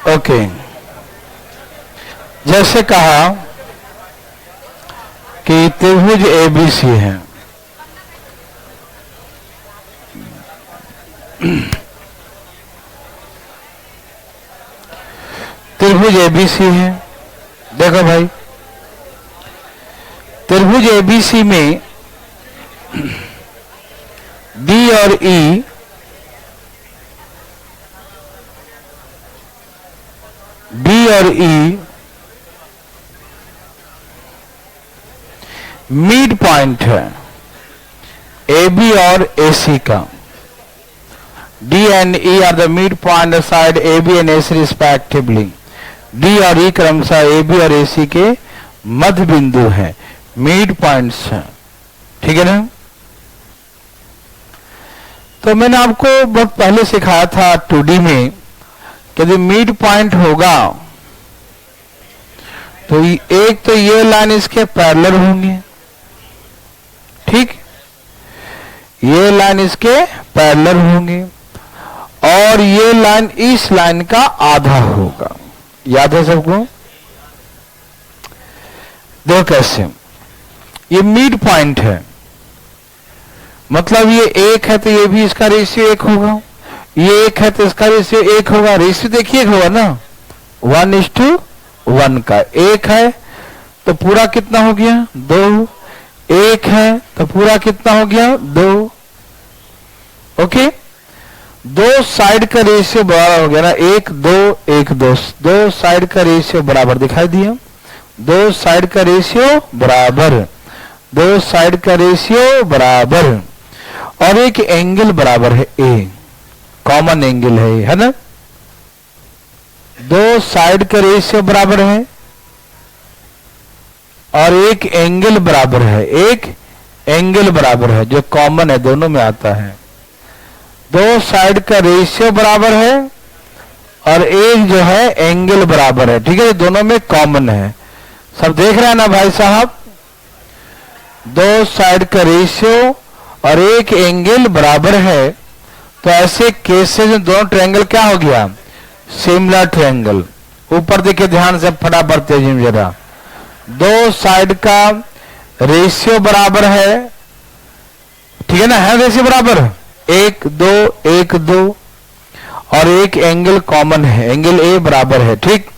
Okay, जैसे कहा कि त्रिभुज एबीसी है, त्रिभुज एबीसी है। देखो भाई, त्रिभुज एबीसी में डी और ई मिड पॉइंट है ए बी और ए सी का। D and E are the mid point side A B and A C respectively. D और ई क्रमशः ए बी और ए सी के मध्य बिंदु है, मिड पॉइंट्स हैं, ठीक है ना। तो मैंने आपको बहुत पहले सिखाया था 2D में कि यदि मिड पॉइंट होगा तो एक तो ये लाइन इसके पैरेलल होंगे, ठीक, ये लाइन इसके पैरेलल होंगे और ये लाइन इस लाइन का आधा होगा। याद है सबको? देखो कैसे, ये मिड पॉइंट है, मतलब ये एक है तो ये भी इसका रेशियो एक होगा, ये एक है तो इसका रेशियो एक होगा। रेशियो देखिए एक होगा ना, 1:1 का। एक है तो पूरा कितना हो गया? 2। एक है तो पूरा कितना हो गया? 2। ओके, दो साइड का रेशियो बराबर हो गया ना, 1 2 1 2। दो साइड का रेशियो बराबर दिखाई दिया, दो साइड का रेशियो बराबर, दो साइड का रेशियो बराबर और एक एंगल बराबर है ए, कॉमन एंगल है ना। दो साइड का रेशियो बराबर है और एक एंगल बराबर है, एक एंगल बराबर है जो कॉमन है, दोनों में आता है। दो साइड का रेशियो बराबर है और एक जो है एंगल बराबर है, ठीक है, दोनों में कॉमन है। सब देख रहे हैं ना भाई साहब? दो साइड का रेशियो और एक एंगल बराबर है, तो ऐसे केसेस में दोनों ट्रायंगल क्या हो गया? Similar triangle. ऊपर देखिए ध्यान से, फटाफट तेजी में जरा। दो साइड का रेशियो बराबर है, ठीक है ना, है रेशियो बराबर, 1 2 1 2 और एक एंगल कॉमन है, एंगल ए बराबर है, ठीक।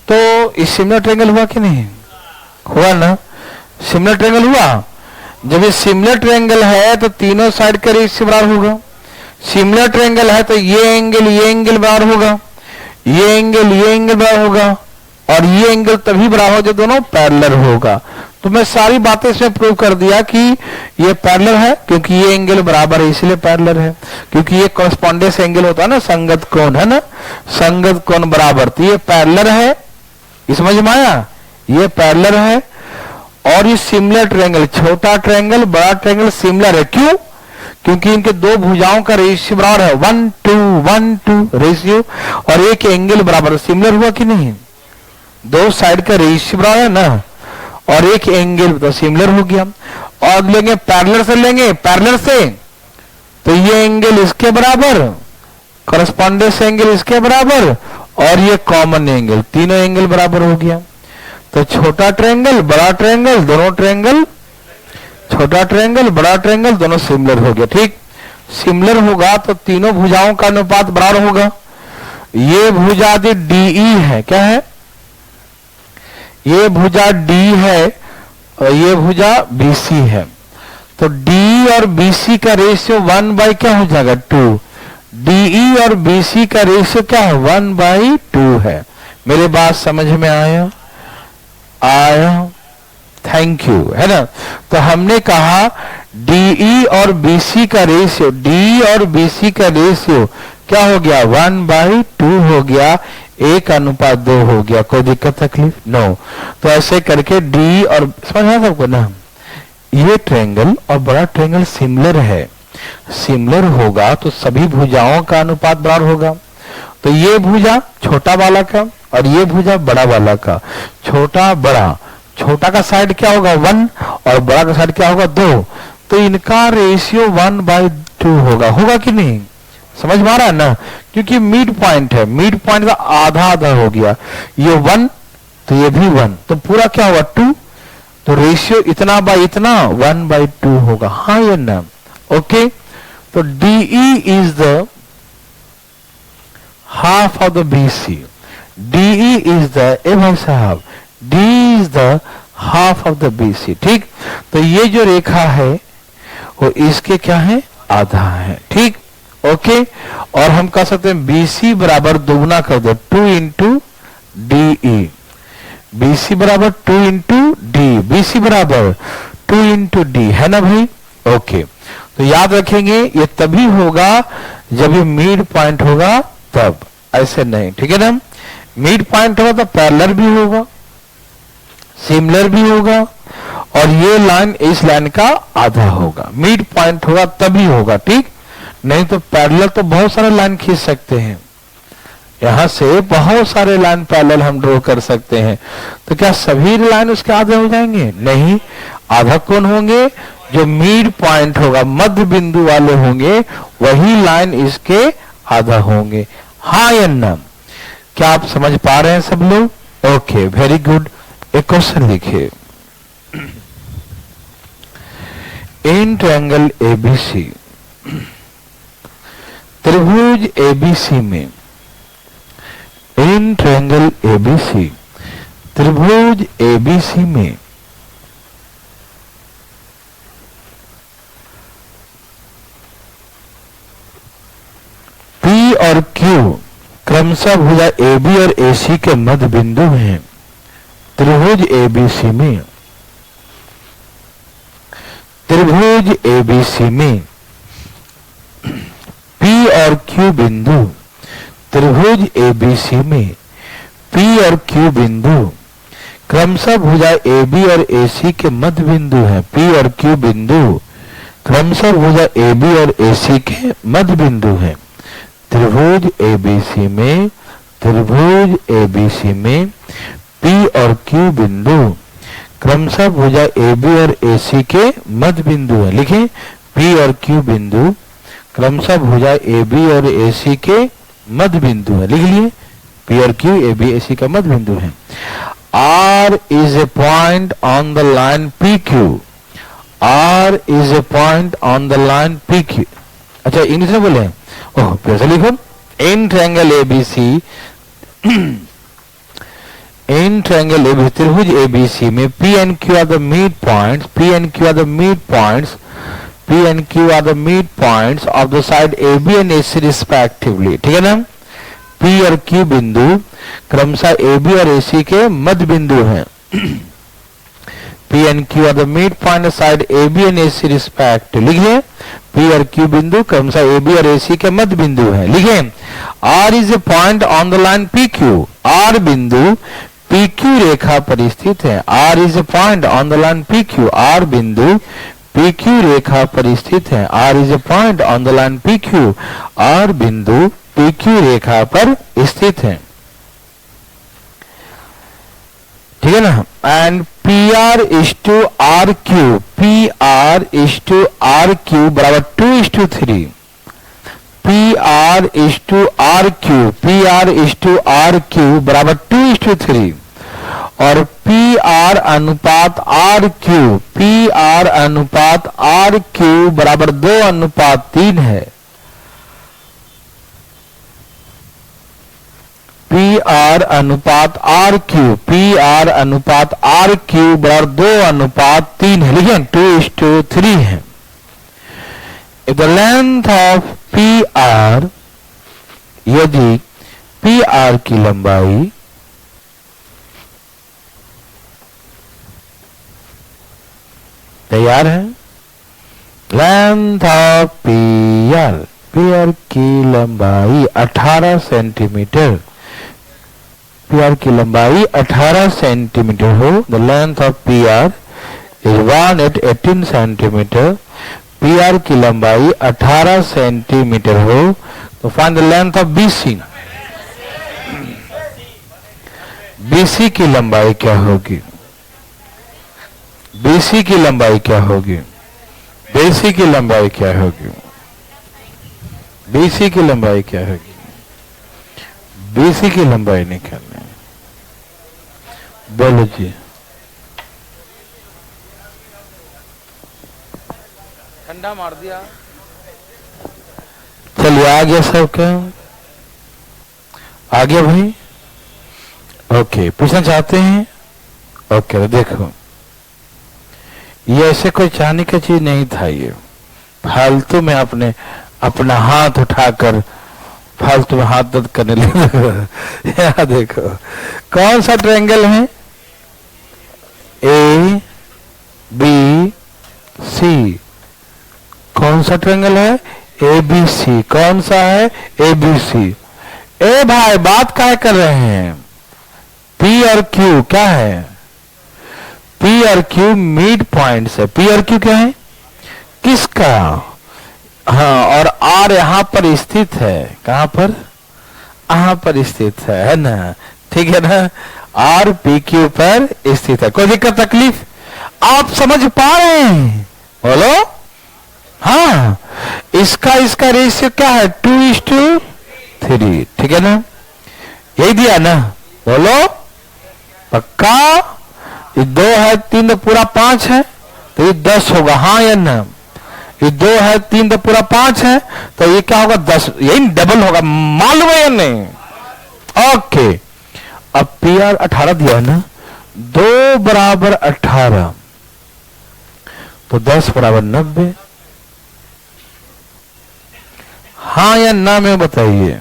तो इस सिमिलर ट्रायंगल हुआ कि नहीं हुआ ना? सिमिलर ट्रायंगल हुआ। जब ये सिमिलर ट्रायंगल है तो तीनों साइड का रेशियो बराबर होगा। सिमिलर ट्रायंगल है तो ये एंगल बराबर होगा, ये एंगल बराबर होगा और ये एंगल तभी बराबर हो जब दोनों पैरेलल होगा। तो मैं सारी बातें इसमें प्रूव कर दिया कि ये पैरेलल है, क्योंकि ये एंगल बराबर है इसलिए पैरेलल है, क्योंकि ये कॉरेस्पॉन्डेंस एंगल होता है ना, संगत कोण है ना, संगत कोण बराबर, तो ये पैरेलल है। ये समझ में आया? ये पैरेलल है और ये सिमिलर ट्रायंगल, छोटा ट्रायंगल बड़ा ट्रायंगल सिमिलर है। क्यों? क्योंकि इनके दो भुजाओं का रेशियो बराबर है, 1 2 रेशियो और एक एंगल बराबर। सिमिलर हुआ कि नहीं? दो साइड का रेशियो बराबर है ना और एक एंगल, तो सिमिलर हो गया। और लेंगे पैरेलल से, लेंगे पैरेलल से तो ये एंगल इसके बराबर, कॉरेस्पॉन्डेंस एंगल इसके बराबर और ये कॉमन एंगल, तीनों एंगल बराबर हो गया। तो छोटा ट्रायंगल बड़ा ट्रायंगल, दोनों ट्रायंगल, छोटा ट्रायंगल बड़ा ट्रायंगल दोनों सिमिलर हो गया, ठीक। सिमिलर होगा तो तीनों भुजाओं का अनुपात बराबर होगा। ये भुजा DE है, क्या है? ये भुजा D है और ये भुजा BC है, तो D और BC का रेशियो 1 क्या हो जाएगा? 2। DE और BC का रेशियो क्या है? 1/2 है। मेरे बात समझ में आया? थैंक यू, है ना। तो हमने कहा DE और BC का रेशियो, DE और BC का रेशियो क्या हो गया? 1/2 हो गया, 1:2 हो गया। कोई दिक्कत तकलीफ? नो। तो ऐसे करके D और, समझ आया सबको ना? ये ट्रायंगल और बड़ा ट्रायंगल सिमिलर है, सिमिलर होगा तो सभी भुजाओं का अनुपात बराबर होगा। तो ये भुजा छोटा वाला का और ये भुजा बड़ा वाला का, छोटा बड़ा, छोटा का साइड क्या होगा? 1 और बड़ा का साइड क्या होगा? 2। तो इनका रेशियो 1/2 होगा, होगा कि नहीं? समझ में आ रहा है ना, क्योंकि मिड पॉइंट है, मिड पॉइंट का आधा आधा हो गया, ये 1 तो ये भी 1, तो पूरा क्या हुआ 2, तो रेशियो इतना बाय इतना 1/2 होगा, हाँ या ना। ओके, तो DE is the half of the BC, DE is the, ए भाई साहब, D is the half of the BC, ठीक। तो ये जो रेखा है वो इसके क्या है, आधा है, ठीक। ओके, और हम कह सकते हैं BC बराबर दोगुना कर दो 2 इंटू DE, BC बराबर 2 इंटू D, BC बराबर 2 इंटू D, है ना भाई। ओके, तो याद रखेंगे ये तभी होगा जब ये मिड पॉइंट होगा तब, ऐसे नहीं, ठीक है ना। मिड पॉइंट होगा तो पैरेलल भी होगा, सिमिलर भी होगा, और ये लाइन इस लाइन का आधा होगा, मिड पॉइंट होगा तभी होगा, ठीक। नहीं तो पैरेलल तो बहुत सारे लाइन खींच सकते हैं, यहां से बहुत सारे लाइन पैरेलल हम ड्रॉ कर सकते हैं, तो क्या सभी लाइन उसके आधे हो जाएंगे, नहीं। आधा कौन होंगे, जो मिड पॉइंट होगा, मध्य बिंदु वाले होंगे, वही लाइन इसके आधा होंगे, हाँ या ना। क्या आप समझ पा रहे हैं सब लोग? Okay, very good. एक क्वेश्चन लिखिए, इन ट्रायंगल ABC, त्रिभुज ABC में, इन ट्रायंगल ABC, त्रिभुज ABC में P और Q क्रमशः भुजा AB और AC के मध्य बिंदु हैं। त्रिभुज ABC में, त्रिभुज ABC में P और Q बिंदु, त्रिभुज ABC में P और Q बिंदु क्रमशः भुजा AB और AC के मध्य बिंदु हैं। P और Q बिंदु क्रमशः भुजा AB और AC के मध्य बिंदु हैं। त्रिभुज ABC में, त्रिभुज ABC में P और Q बिंदु क्रमशः भुजा AB और AC के मध्य बिंदु है। लिखें, P और Q बिंदु क्रमशः भुजा AB और AC के मध्य बिंदु है। लिख लिए, P और Q AB AC का मध्य बिंदु है। R is a point on the line PQ, R is a point on the line PQ। अच्छा, इंग्लिश में बोले, ओह फिर से लिखो, in triangle ABC, in triangle ABC, त्रिभुज ABC में P and Q are the midpoints, P and Q are the midpoints, P and Q are the midpoints of the side AB and AC respectively, ठीक है ना। P और Q बिंदु क्रमशः AB और AC के मध्य बिंदु हैं। P and Q are the midpoint of side AB and AC respectively। लिखिए, P और Q बिंदु क्रमशः AB और AC के मध्य बिंदु हैं। लिखिए, R is a point on the line PQ, R बिंदु PQ रेखा पर स्थित है। R is a point on the line PQ, R बिंदु PQ रेखा पर स्थित है। R is a point on the line PQ, R बिंदु PQ रेखा पर स्थित है, ठीक है ना। And PR is to RQ, PR is to RQ बराबर 2:3, PR is to RQ, PR is to RQ बराबर 2:3, और PR अनुपात RQ, PR अनुपात RQ बराबर 2:3 है। PR अनुपात RQ, PR अनुपात RQ बराबर 2:3 है। लिखिए, 2:3 है। If the length of PR, यदि PR की लंबाई तैयार है, लेंथ ऑफ PR, PR की लंबाई 18 सेंटीमीटर, PR की लंबाई 18 सेंटीमीटर हो, the length of PR is 1/18 centimetre, PR की लंबाई 18 सेंटीमीटर हो, तो find the length of BC, BC की लंबाई क्या होगी, BC की लंबाई क्या होगी, BC की लंबाई क्या होगी, बीसी की लंबाई क्या होगी? बीसी की लंबाई निकालनी है। बोलो जी। ठंडा मार दिया। चलिए आ गया सबका? आ गया भाई? ओके, पूछना चाहते हैं? ओके, तो देखो ये ऐसे कोई चाहने की चीज नहीं था। ये फालतू में आपने अपना हाथ उठाकर फालतू में हाथ दर्द करने लगे। यहाँ देखो कौन सा ट्रायंगल है? A B C. कौन सा ट्रायंगल है? A B C. कौन सा है? ए बी सी। ए भाई बात क्या कर रहे हैं? पी और क्यू क्या है? पी और क्यू मिड पॉइंट्स है। पी और क्यू क्या है? किसका? हाँ, और आर यहां पर स्थित है। कहां पर? यहां पर स्थित है ना? ठीक है ना? आर पी क्यू पर स्थित है। कोई दिक्कत तकलीफ? आप समझ पा रहे हैं? बोलो। हाँ, इसका रेशियो क्या है? 2:3। ठीक है ना? यही दिया ना? बोलो पक्का? ये 2 है, 3 तो पूरा 5 है, तो ये 10 होगा। हाँ या ना? ये 2 है, 3 तो पूरा 5 है, तो ये क्या होगा? 10। यही डबल होगा। मालूम है या नहीं? ओके, अब पी आर 18 दिया है ना? 2 बराबर 18 तो 10 बराबर 90। हाँ या ना में बताइए?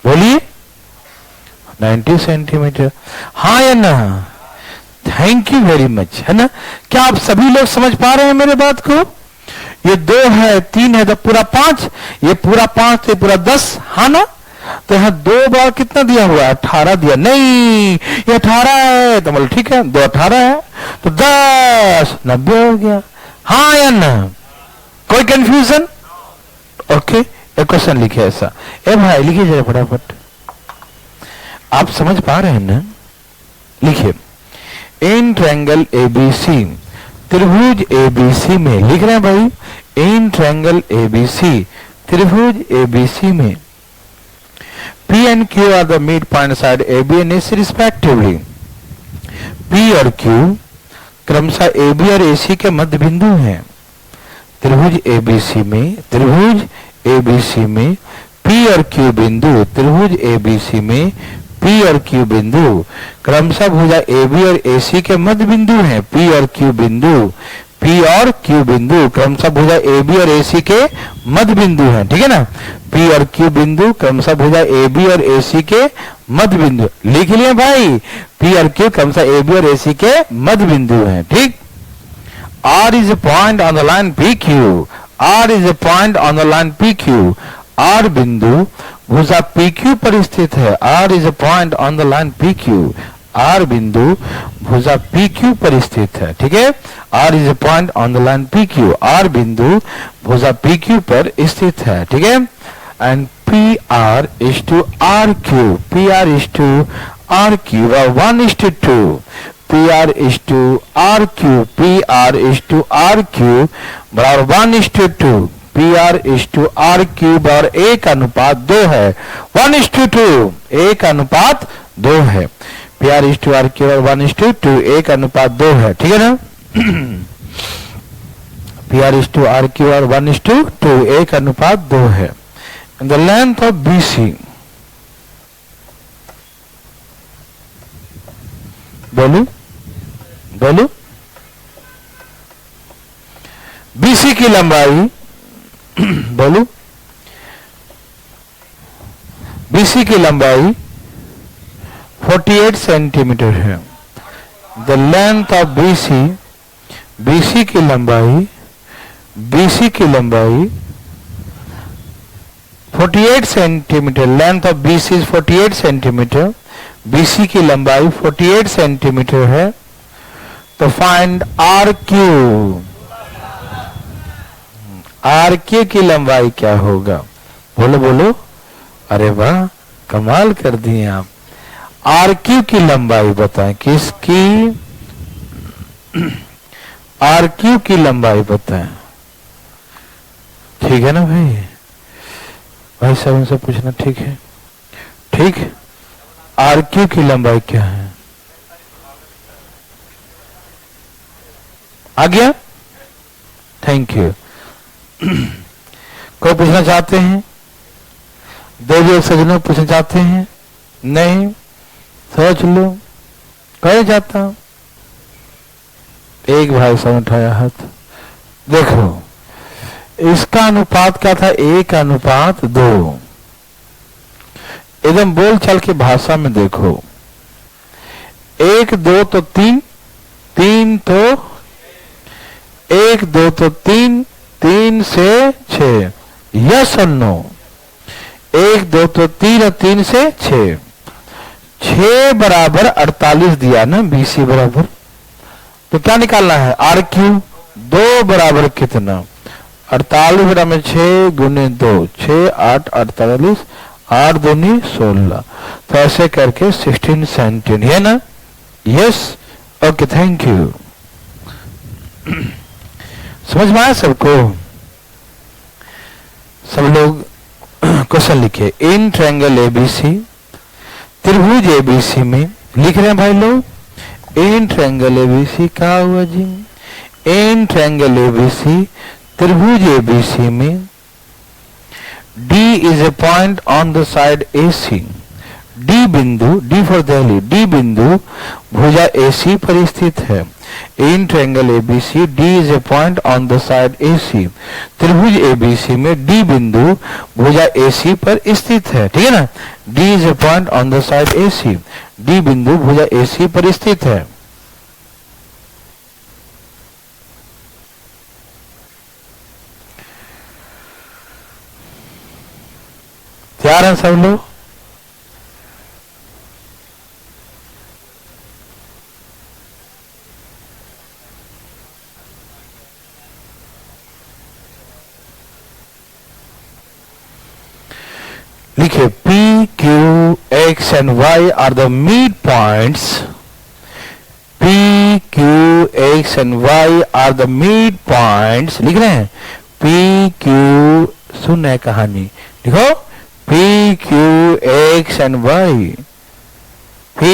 बोलिए। 90 सेंटीमीटर। हाँ या ना? Thank you very much. है ना? क्या आप सभी लोग समझ पा रहे हैं मेरे बात को? ये 2 है, 3 है तो पूरा 5, ये पूरा 5 तो पूरा 10। हाँ ना? तो यहां 2 बार कितना दिया हुआ है? 18 दिया। नहीं, ये 18 है तो बोलो ठीक है, 2 18 है तो 10 90 हो गया। हाँ या ना? कोई कंफ्यूजन? ओके, एक क्वेश्चन लिखे ऐसा। ए भाई लिखिए जरा फटाफट। आप समझ पा रहे हैं ना? लिखिए, इन ट्रायंगल एबीसी, त्रिभुज एबीसी में, लिख रहे हैं भाई, इन ट्रायंगल एबीसी, त्रिभुज एबीसी में P and Q are the midpoint side AB and AC respectively. P और Q क्रमशः AB और AC के मध्य बिंदु हैं। त्रिभुज ABC में, त्रिभुज ABC में P और Q बिंदु, त्रिभुज ABC में P और Q बिंदु क्रमशः भुजा AB और AC के मध्य बिंदु हैं। P और Q बिंदु, P और Q बिंदु क्रमशः भुजा AB और AC के मध्य बिंदु हैं। ठीक है ना? P और Q बिंदु क्रमशः भुजा AB और AC के मध्य बिंदु। लिख लिए भाई? P और Q क्रमशः AB और AC के मध्य बिंदु हैं। ठीक? R is a point on the line PQ. R is a point on the line PQ. R बिंदु भुजा PQ पर स्थित है। R is a point on the line PQ. R बिंदु भुजा PQ पर स्थित है। ठीक है? R is a point on the line PQ. R बिंदु भुजा PQ पर स्थित है। ठीक है? And PR is to RQ. PR is to RQ. 1:2. PR is to RQ. PR is to RQ बराबर 1:2. PR is to RQ बराबर 1:2 है। 1:2, 1:2 है। PR is to RQ बराबर 1:2, 1:2 है। ठीक है ना? PR is to RQ बराबर 1:2, 1:2 है। And the length of BC, बोलो बोलो, BC की लंबाई बोलो, BC की लंबाई 48 सेंटीमीटर है। The length of BC, BC की लंबाई, BC की लंबाई 48 centimetre. Length of BC is 48 centimetre. BC की लंबाई 48 सेंटीमीटर है। तो फाइंड RQ। RQ की लंबाई क्या होगा? बोलो बोलो। अरे वाह, कमाल कर दिए आप। RQ की लंबाई बताएं। किसकी? RQ की लंबाई बताएं। ठीक है ना भाई? भाई साहब उनसे पूछना, ठीक है? ठीक। आर क्यू की लंबाई क्या है? आ गया? Thank you. कोई पूछना चाहते हैं? देवी सज्जनों पूछना चाहते हैं? नहीं? सोच लो। कह जाता। एक भाई साहब उठाया हाथ। देखो इसका अनुपात क्या था? 1:2। एकदम बोल चाल की भाषा में देखो, 1 2 तो 3, 3 तो 1 2 तो 3, 3 से 6। यस और नो? 1 2 तो 3 और 3 से 6, 6 बराबर 48 दिया ना, BC बराबर। तो क्या निकालना है? Are Q. 2 बराबर कितना? 48 बराबर 6 गुने 2, 6 8 48, 8 दूनी 16। तो ऐसे करके 16 17 है ना? यस। Okay, thank you. समझ में आया सबको? सब लोग क्वेश्चन लिखे। इन ट्रायंगल एबीसी, त्रिभुज एबीसी में लिख रहे हैं भाई लोग। इन ट्रायंगल एबीसी क्या हुआ जी? इन ट्रायंगल एबीसी, त्रिभुज एबीसी में D is a point on the side AC। D बिंदु, D फॉर दिल्ली, D बिंदु भुजा AC पर स्थित है। In triangle ABC, D is a point on the side AC। त्रिभुज ABC में D बिंदु भुजा AC पर स्थित है। ठीक है ना? D is a point on the side AC। D बिंदु भुजा AC पर स्थित है। तैयार हैं सब लोग? लिखिए P, Q, X and Y are the midpoints। P, Q, X and Y are the midpoints। लिख रहे हैं? P, Q, सुन है कहानी, लिखो। P, Q, X and Y। P,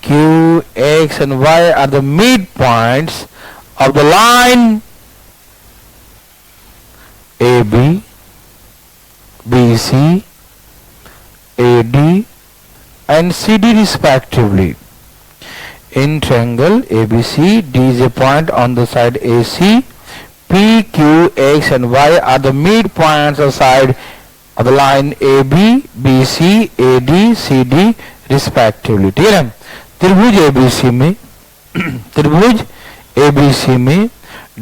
Q, X and Y are the midpoints of the line AB, BC, AD and CD respectively। In triangle ABC, D is a point on the side AC। P, Q, X and Y are the midpoints of side of the line AB, BC, AD, CD respectively। ठीक है? त्रिभुज ABC में त्रिभुज ABC में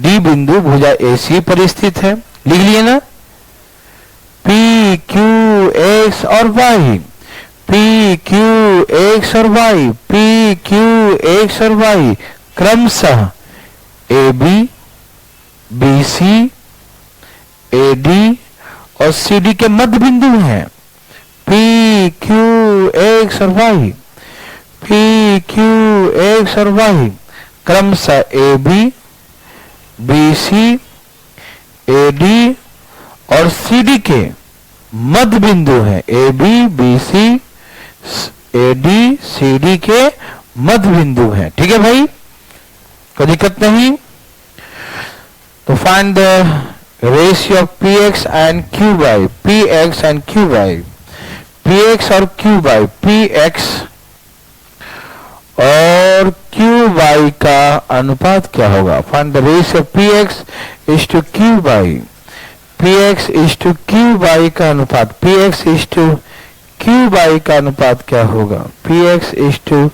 D बिंदु भुजा AC पर स्थित है। लिख लिए ना? P, Q, X और Y। P, Q, X और Y, P, Q, X और Y क्रमशः AB, BC, AD और CD के मध्य बिंदु हैं। P, Q, X और Y, P, Q, X और Y क्रमशः AB, BC, AD और CD के मध्य बिंदु है। AB, BC, AD, CD के मध्य बिंदु है। ठीक है भाई? कोई दिक्कत नहीं? तो find the ratio of PX and QY। PX and QY, PX और QY, PX और QY का अनुपात क्या होगा? Find the ratio of PX is to QY। PX is to QY का अनुपात, PX इज टू QY का अनुपात क्या होगा? PX इज टू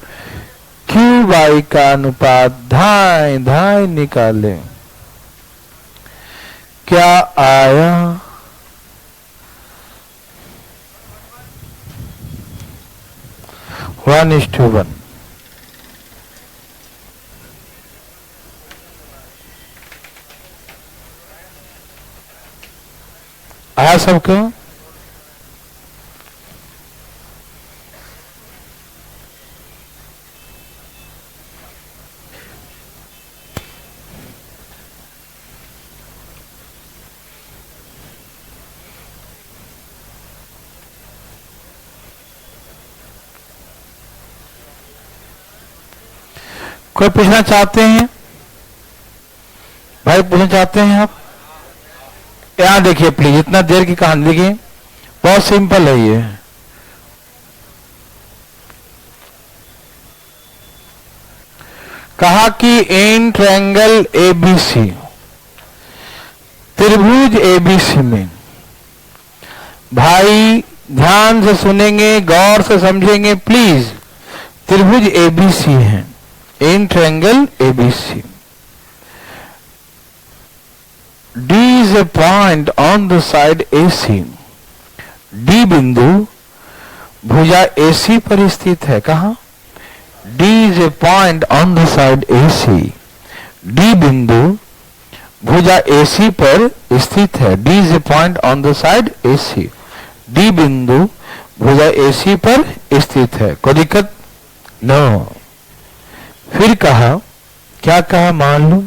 QY का अनुपात धाई धाई निकालें। क्या आया? 1:1। आया सबको? कोई पूछना चाहते हैं? भाई पूछना चाहते हैं आप? यहां देखिए प्लीज, इतना देर की कहानी देखिए, बहुत सिंपल है ये। कहा कि इन ट्रायंगल एबीसी, त्रिभुज एबीसी में, भाई ध्यान से सुनेंगे, गौर से समझेंगे प्लीज। त्रिभुज एबीसी है, in triangle ABC, D is a point on the side AC, D बिंदु भुजा AC पर स्थित है। कहा? D is a point on the side AC, D बिंदु भुजा AC पर स्थित है। D is a point on the side AC, D बिंदु भुजा AC पर स्थित है। कोई दिक्कत? नो। फिर कहा, क्या कहा? मान लो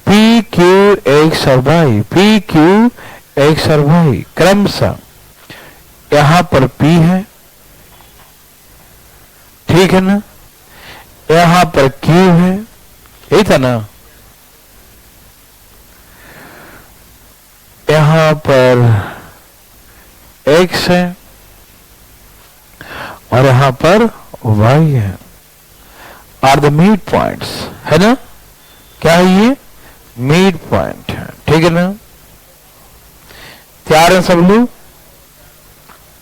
पी क्यू एक्स और वाई, पी क्यू एक्स और वाई क्रमशः, यहां पर पी है, ठीक है ना, यहां पर क्यू है, यही था ना, यहां पर एक्स है और यहां पर वाई है, आर द मिड पॉइंट्स, है ना? क्या है ये? मिड पॉइंट है, ठीक है ना? तैयार है सब लोग?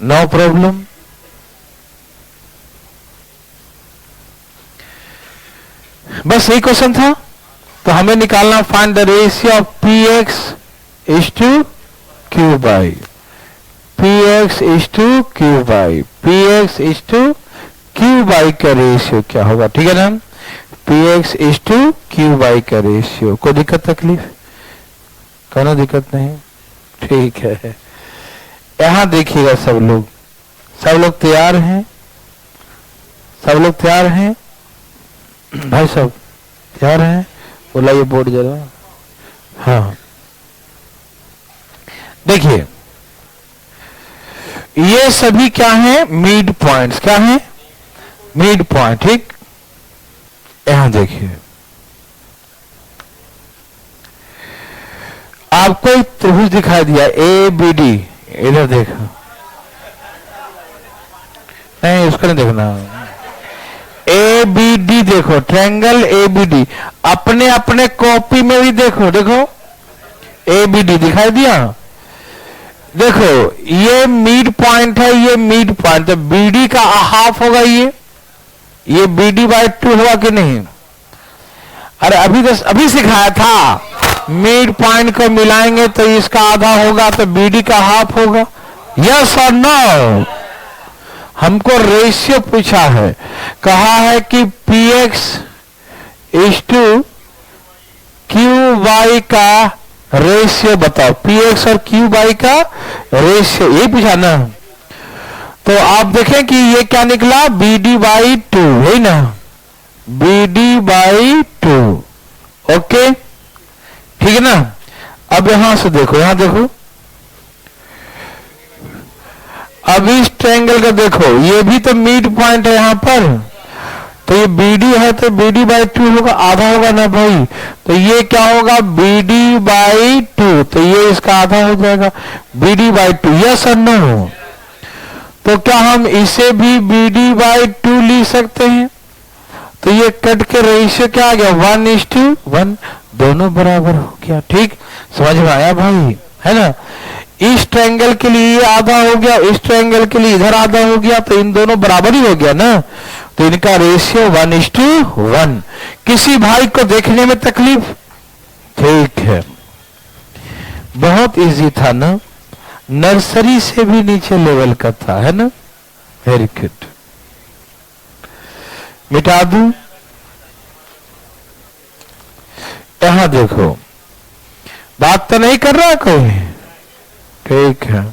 No problem. बस यही क्वेश्चन था। तो हमें निकालना, find the ratio of P X is to Q Y, P X is to Q Y, P X is to Q Y का रेशियो क्या होगा, ठीक है ना? P X is to Q Y का रेशियो। कोई दिक्कत तकलीफ? कहना दिक्कत नहीं, ठीक है। यहां देखिएगा सब लोग, सब लोग तैयार हैं? सब लोग तैयार हैं? भाई सब तैयार हैं? बुलाइए बोर्ड जरा। हाँ देखिए, ये सभी क्या हैं? Mid points. क्या हैं? मिड पॉइंट, ठीक। यहां देखिए, आपको एक त्रिभुज दिखाई दिया ए बी डी, इधर देखो, नहीं उसको नहीं देखना, ए बी डी देखो, ट्रायंगल ए बी डी, अपने अपने कॉपी में भी देखो, देखो ए बी डी दिखाई दिया। देखो ये मिड पॉइंट है, ये मिड पॉइंट, तो बी डी का हाफ होगा ये बी डी बाई 2 होगा कि नहीं? अरे अभी सिखाया था, मिड पॉइंट को मिलाएंगे तो इसका आधा होगा, तो बी डी का हाफ होगा। यस और नो? हमको रेशियो पूछा है, कहा है कि P X is to Q Y का रेशियो बताओ, पी एक्स और क्यू बाई का रेशियो, यही पूछा ना। तो आप देखें कि ये क्या निकला, बी डी बाई 2, है ना, बी डी बाई 2, ओके, ठीक है ना। अब यहां से देखो, यहां देखो, अब इस ट्रायंगल का देखो, ये भी तो मिड पॉइंट है यहां पर, तो ये बी डी है तो बी डी बाई 2 होगा, आधा होगा ना भाई, तो ये क्या होगा, बी डी बाई 2, तो ये इसका आधा हो जाएगा, बी डी बाई 2। यस और नो? तो क्या हम इसे भी बी डी बाई 2 लिख सकते हैं? तो ये कट के रेशियो क्या आ गया, 1:1, दोनों बराबर हो गया, ठीक। समझ में आया भाई, है ना? इस ट्रायंगल के लिए ये आधा हो गया, इस ट्रायंगल के लिए इधर आधा हो गया, तो इन दोनों बराबर ही हो गया ना, तो इनका रेशियो 1:1। किसी भाई को देखने में तकलीफ? ठीक है, बहुत इजी था ना, नर्सरी से भी नीचे लेवल का था, है ना? Very good. मिटा दूं? यहां देखो, बात तो नहीं कर रहा कोई? ठीक है,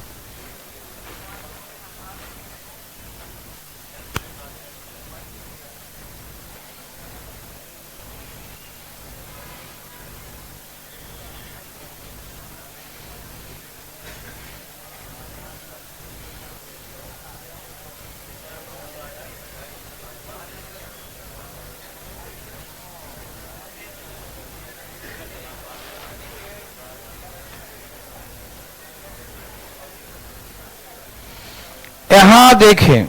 यहां देखें,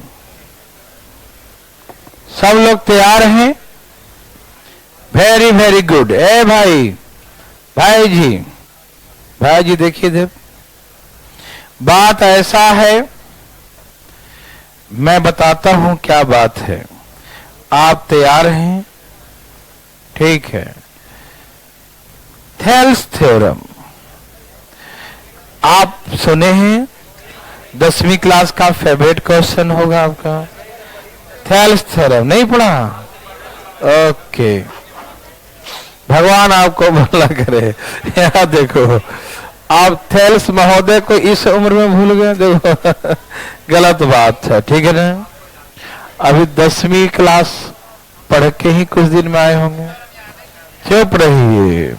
सब लोग तैयार हैं? Very very good. ए भाई, भाई जी देखिए देव, बात ऐसा है, मैं बताता हूं क्या बात है। आप तैयार हैं? ठीक है। थेल्स थ्योरम आप सुने हैं, 10वीं क्लास का फेवरेट क्वेश्चन होगा आपका। थेल्स थ्योरम नहीं पढ़ा? ओके, भगवान आपको भला करे। यहाँ देखो, आप थेल्स महोदय को इस उम्र में भूल गए, देखो गलत बात है, ठीक है ना। अभी 10वीं क्लास पढ़ के ही कुछ दिन में आए होंगे। चुप रहिए।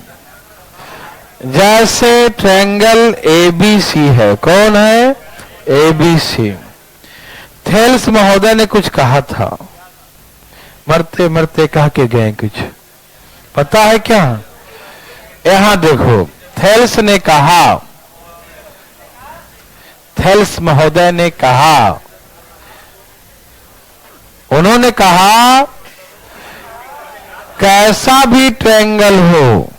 जैसे ट्रायंगल ABC है, कौन है? ABC। थेल्स महोदय ने कुछ कहा था, मरते मरते कह के गए कुछ, पता है क्या? यहां देखो, थेल्स ने कहा, थेल्स महोदय ने कहा, उन्होंने कहा कैसा भी ट्रायंगल हो,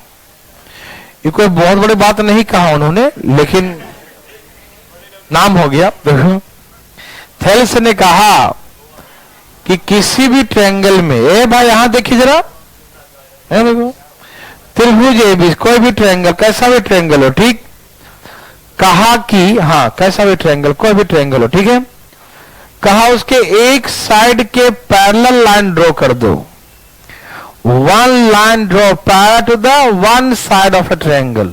ये कोई बहुत बड़ी बात नहीं कहा उन्होंने, लेकिन नाम हो गया। देखो, थेल्स ने कहा कि किसी भी ट्रायंगल में, ए भाई यहां देखिए जरा, देखो त्रिभुज ABC, कोई भी ट्रायंगल, कैसा भी ट्रायंगल हो, ठीक, कहा कि हाँ कैसा भी ट्रायंगल, कोई भी ट्रायंगल हो, ठीक है, कहा उसके एक साइड के पैरेलल लाइन ड्रॉ कर दो। One line draw parallel to the one side of a triangle.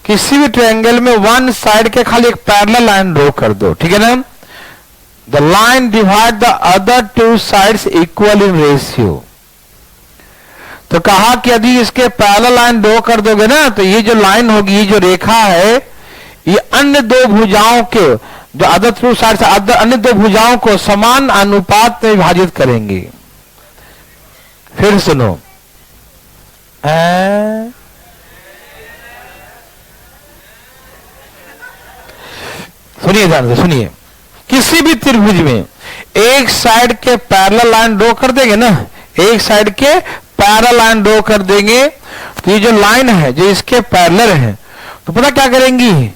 किसी भी ट्रायंगल में वन साइड के खाली एक पैरेलल लाइन ड्रॉ कर दो, ठीक है ना। The line divide the other two sides equal in ratio. तो कहा कि यदि इसके पैरेलल लाइन ड्रॉ कर दोगे ना, तो ये जो लाइन होगी, ये जो रेखा है, ये अन्य दो भुजाओं के, जो अदर टू साइड्स, अन्य दो भुजाओं को समान अनुपात में विभाजित करेंगे। फिर सुनो, सुनिए, ध्यान से सुनिए। किसी भी त्रिभुज में एक साइड के पैरेलल लाइन ड्रॉ कर देंगे ना, एक साइड के पैरेलल लाइन ड्रॉ कर देंगे, तो ये जो लाइन है जो इसके पैरेलल है, तो पता क्या करेंगी,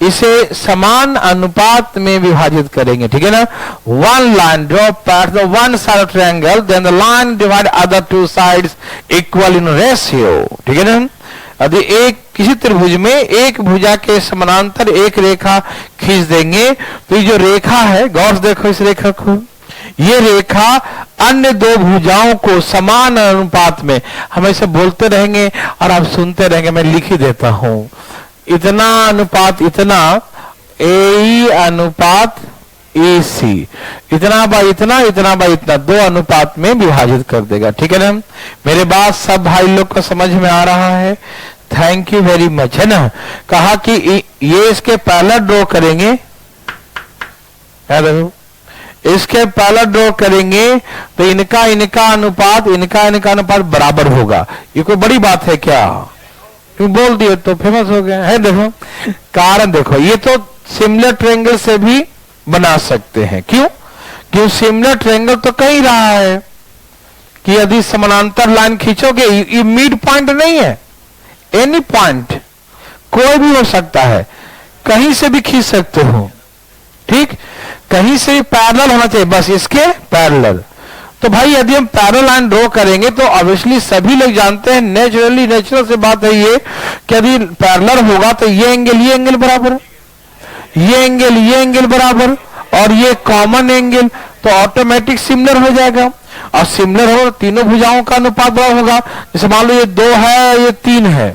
इसे समान अनुपात में विभाजित करेंगे, ठीक है ना। One line draw parallel one side of triangle, then the line divide other two sides equal in ratio, ठीक है ना। यदि एक किसी त्रिभुज में एक भुजा के समानांतर एक रेखा खींच देंगे, तो ये जो रेखा है, गौर से देखो इस रेखा को, ये रेखा अन्य दो भुजाओं को समान अनुपात में, हम ऐसे बोलते रहेंगे और आप सुनते रहेंगे, मैं लिख ही देता हूं, इतना अनुपात इतना, AE अनुपात AC, इतना बाय इतना, इतना बाय इतना, दो अनुपात में विभाजित कर देगा, ठीक है ना। मेरे बात सब भाई लोग को समझ में आ रहा है? थैंक यू वेरी मच, है ना। कहा कि ये इसके पैरेलल ड्रॉ करेंगे, इसके पैरेलल ड्रॉ करेंगे, तो इनका इनका अनुपात, इनका इनका अनुपात बराबर होगा। ये कोई बड़ी बात है क्या? क्यों बोल दिए तो फेमस हो गया है। देखो कारण, देखो ये तो सिमिलर ट्रायंगल से भी बना सकते हैं। क्यों सिमिलर ट्रायंगल तो कह ही रहा है कि यदि समानांतर लाइन खींचोगे, ये मिड पॉइंट नहीं है, एनी पॉइंट कोई भी हो सकता है, कहीं से भी खींच सकते हो, ठीक, कहीं से भी पैरेलल होना चाहिए, बस इसके पैरेलल। तो भाई यदि हम पैरेलल लाइन ड्रॉ करेंगे, तो ऑब्वियसली सभी लोग जानते हैं, नेचुरल से बात है ये कि यदि पैरेलल होगा तो ये एंगल बराबर, ये एंगल बराबर, और ये कॉमन एंगल, तो ऑटोमेटिक सिमिलर हो जाएगा। और सिमिलर हो, तीनों भुजाओं का अनुपात बराबर होगा। जैसे मान लो ये 2 है, ये 3 है,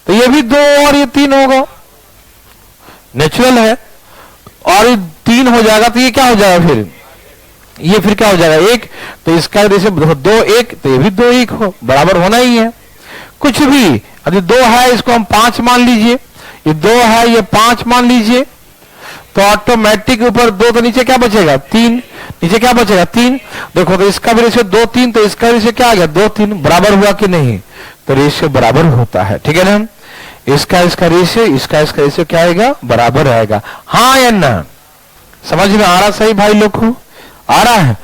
तो ये भी 2 और ये 3 होगा, नेचुरल है। और ये 3 हो जाएगा, तो ये क्या हो जाएगा फिर, ये फिर क्या हो जाएगा 1, तो इसका जैसे 2 1, तो ये भी 2 1 हो, बराबर होना ही है। कुछ भी यदि 2 है, इसको हम 5 मान लीजिए, ये 2 है, ये 5 मान लीजिए, तो ऑटोमेटिक ऊपर 2, तो नीचे क्या बचेगा 3, नीचे क्या बचेगा 3। देखो तो इसका भी रेशियो 2 3, तो इसका रेशियो क्या आ गया 2 3, बराबर हुआ कि नहीं, तो रेशियो बराबर होता है, ठीक है ना। इसका रेशियो, इसका रेशियो क्या आएगा, बराबर आएगा, हाँ या ना। समझ में आ रहा सही भाई लोग को? आ रहा है?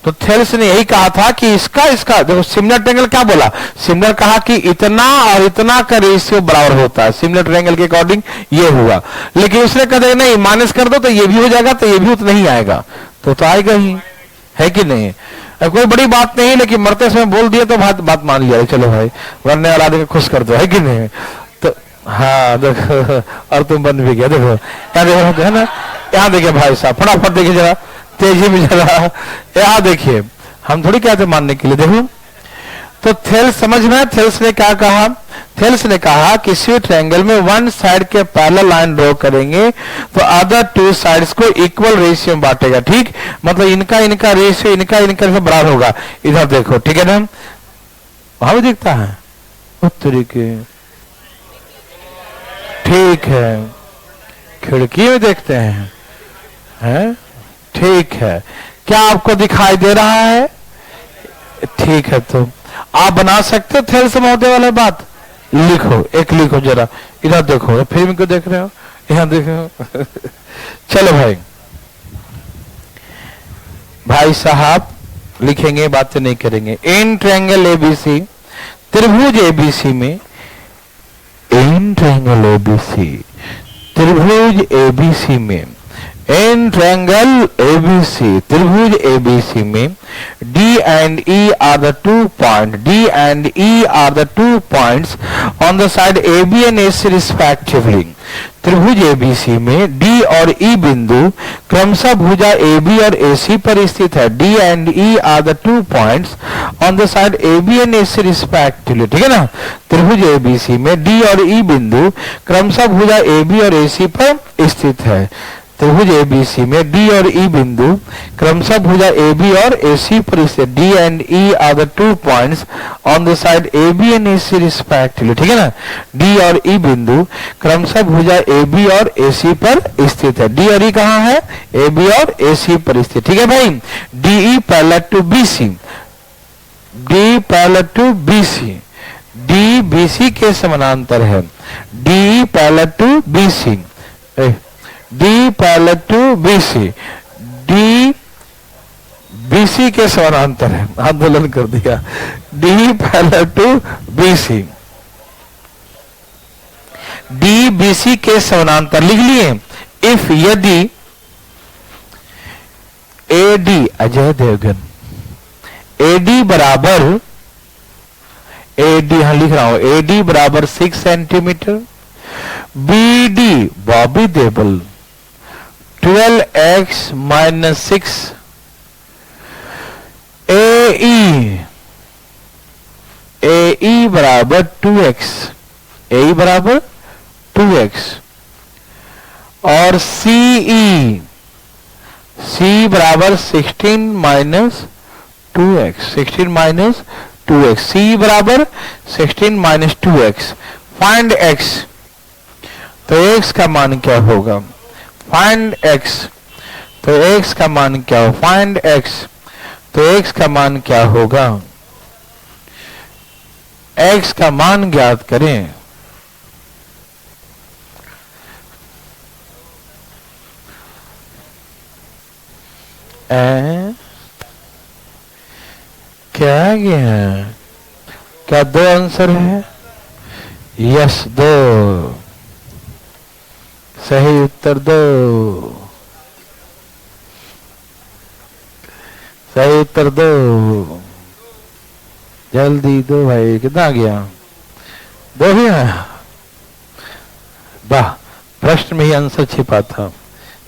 तो थेल्स ने यही कहा था कि इसका देखो सिमिलर ट्रायंगल क्या बोला, सिमिलर कहा कि इतना और इतना का रेशियो बराबर होता है, सिमिलर ट्रायंगल के अकॉर्डिंग ये हुआ। लेकिन उसने कहा नहीं माइनस कर दो तो ये भी हो जाएगा, तो ये भी उतना ही आएगा, तो आएगा ही, है कि नहीं? कोई बड़ी बात नहीं, लेकिन मरते समय बोल दिया तो बात मान लिया, चलो भाई वरने वाला आदमी खुश कर दो, है कि नहीं? तो हाँ देखो, और तुम बन भी गया, देखो यहाँ देखो है ना, यहाँ देखिए भाई साहब फटाफट देखिए जरा, तेजी में जरा, यहाँ देखिए, हम थोड़ी कहते मानने के लिए, देखो तो थेल्स समझ में, थेल्स ने क्या कहा, थेल्स ने कहा किसी ट्रायंगल में वन साइड के पैरेलल लाइन ड्रॉ करेंगे तो अदर टू साइड्स को इक्वल रेशियो में बांटेगा, ठीक, मतलब इनका रेशियो इनका से बराबर होगा। इधर देखो, ठीक है ना, वहां भी दिखता है उत्तरी के, ठीक है, खिड़की में देखते हैं, ठीक है, क्या आपको दिखाई दे रहा है? ठीक है, तो आप बना सकते हो थेल्स महोदय वाला बात, लिखो, एक लिखो जरा, इधर देखो, फिल्म को देख रहे हो, यहाँ देखो चलो भाई साहब लिखेंगे, बातें नहीं करेंगे। इन ट्रायंगल एबीसी, त्रिभुज एबीसी में, इन ट्रायंगल एबीसी, त्रिभुज एबीसी में, इन ट्रायंगल एबीसी, त्रिभुज एबीसी में D and E are the 2 points, D and E are the 2 points on the side AB and AC respectively। त्रिभुज ABC में D और E बिंदु क्रमशः भुजा AB और AC पर स्थित है। D and E are the 2 points on the side AB and AC respectively, ठीक है ना? त्रिभुज एबीसी में D और E बिंदु क्रमशः भुजा AB और AC पर स्थित है। त्रिभुज एबीसी में D और E बिंदु क्रमशः भुजा AB और AC पर स्थित, D and E are the 2 points on the side AB and AC respectively, ठीक है ना? D और E बिंदु क्रमशः भुजा AB और AC पर स्थित है। D और E कहाँ है? AB और AC पर स्थित, ठीक है भाई? DE parallel to BC, D parallel to BC, D BC के समानांतर है, DE parallel to BC, D parallel to BC, D BC के समानांतर है, आंदोलन कर दिया, D parallel to BC, D BC के समानांतर लिख लिए। इफ यदि AD, अजय देवगन, AD बराबर, AD यहां लिख रहा हूं, AD बराबर 6 सेंटीमीटर, BD बॉबी देवल 12x - 6, AE बराबर 2x, AE बराबर 2x, और CE, C बराबर 16 - 2x, 16 - 2x, C बराबर 16 - 2x। फाइंड x, तो x का मान क्या होगा? फाइंड x, तो x का मान क्या हो? फाइंड x, तो x का मान क्या होगा? x का मान ज्ञात करें। क्या गया? क्या 2 आंसर है? यस 2, सही उत्तर 2, सही उत्तर 2, जल्दी 2 भाई, कितना गया? 2 ही है, वाह, प्रश्न में ही आंसर छिपा था,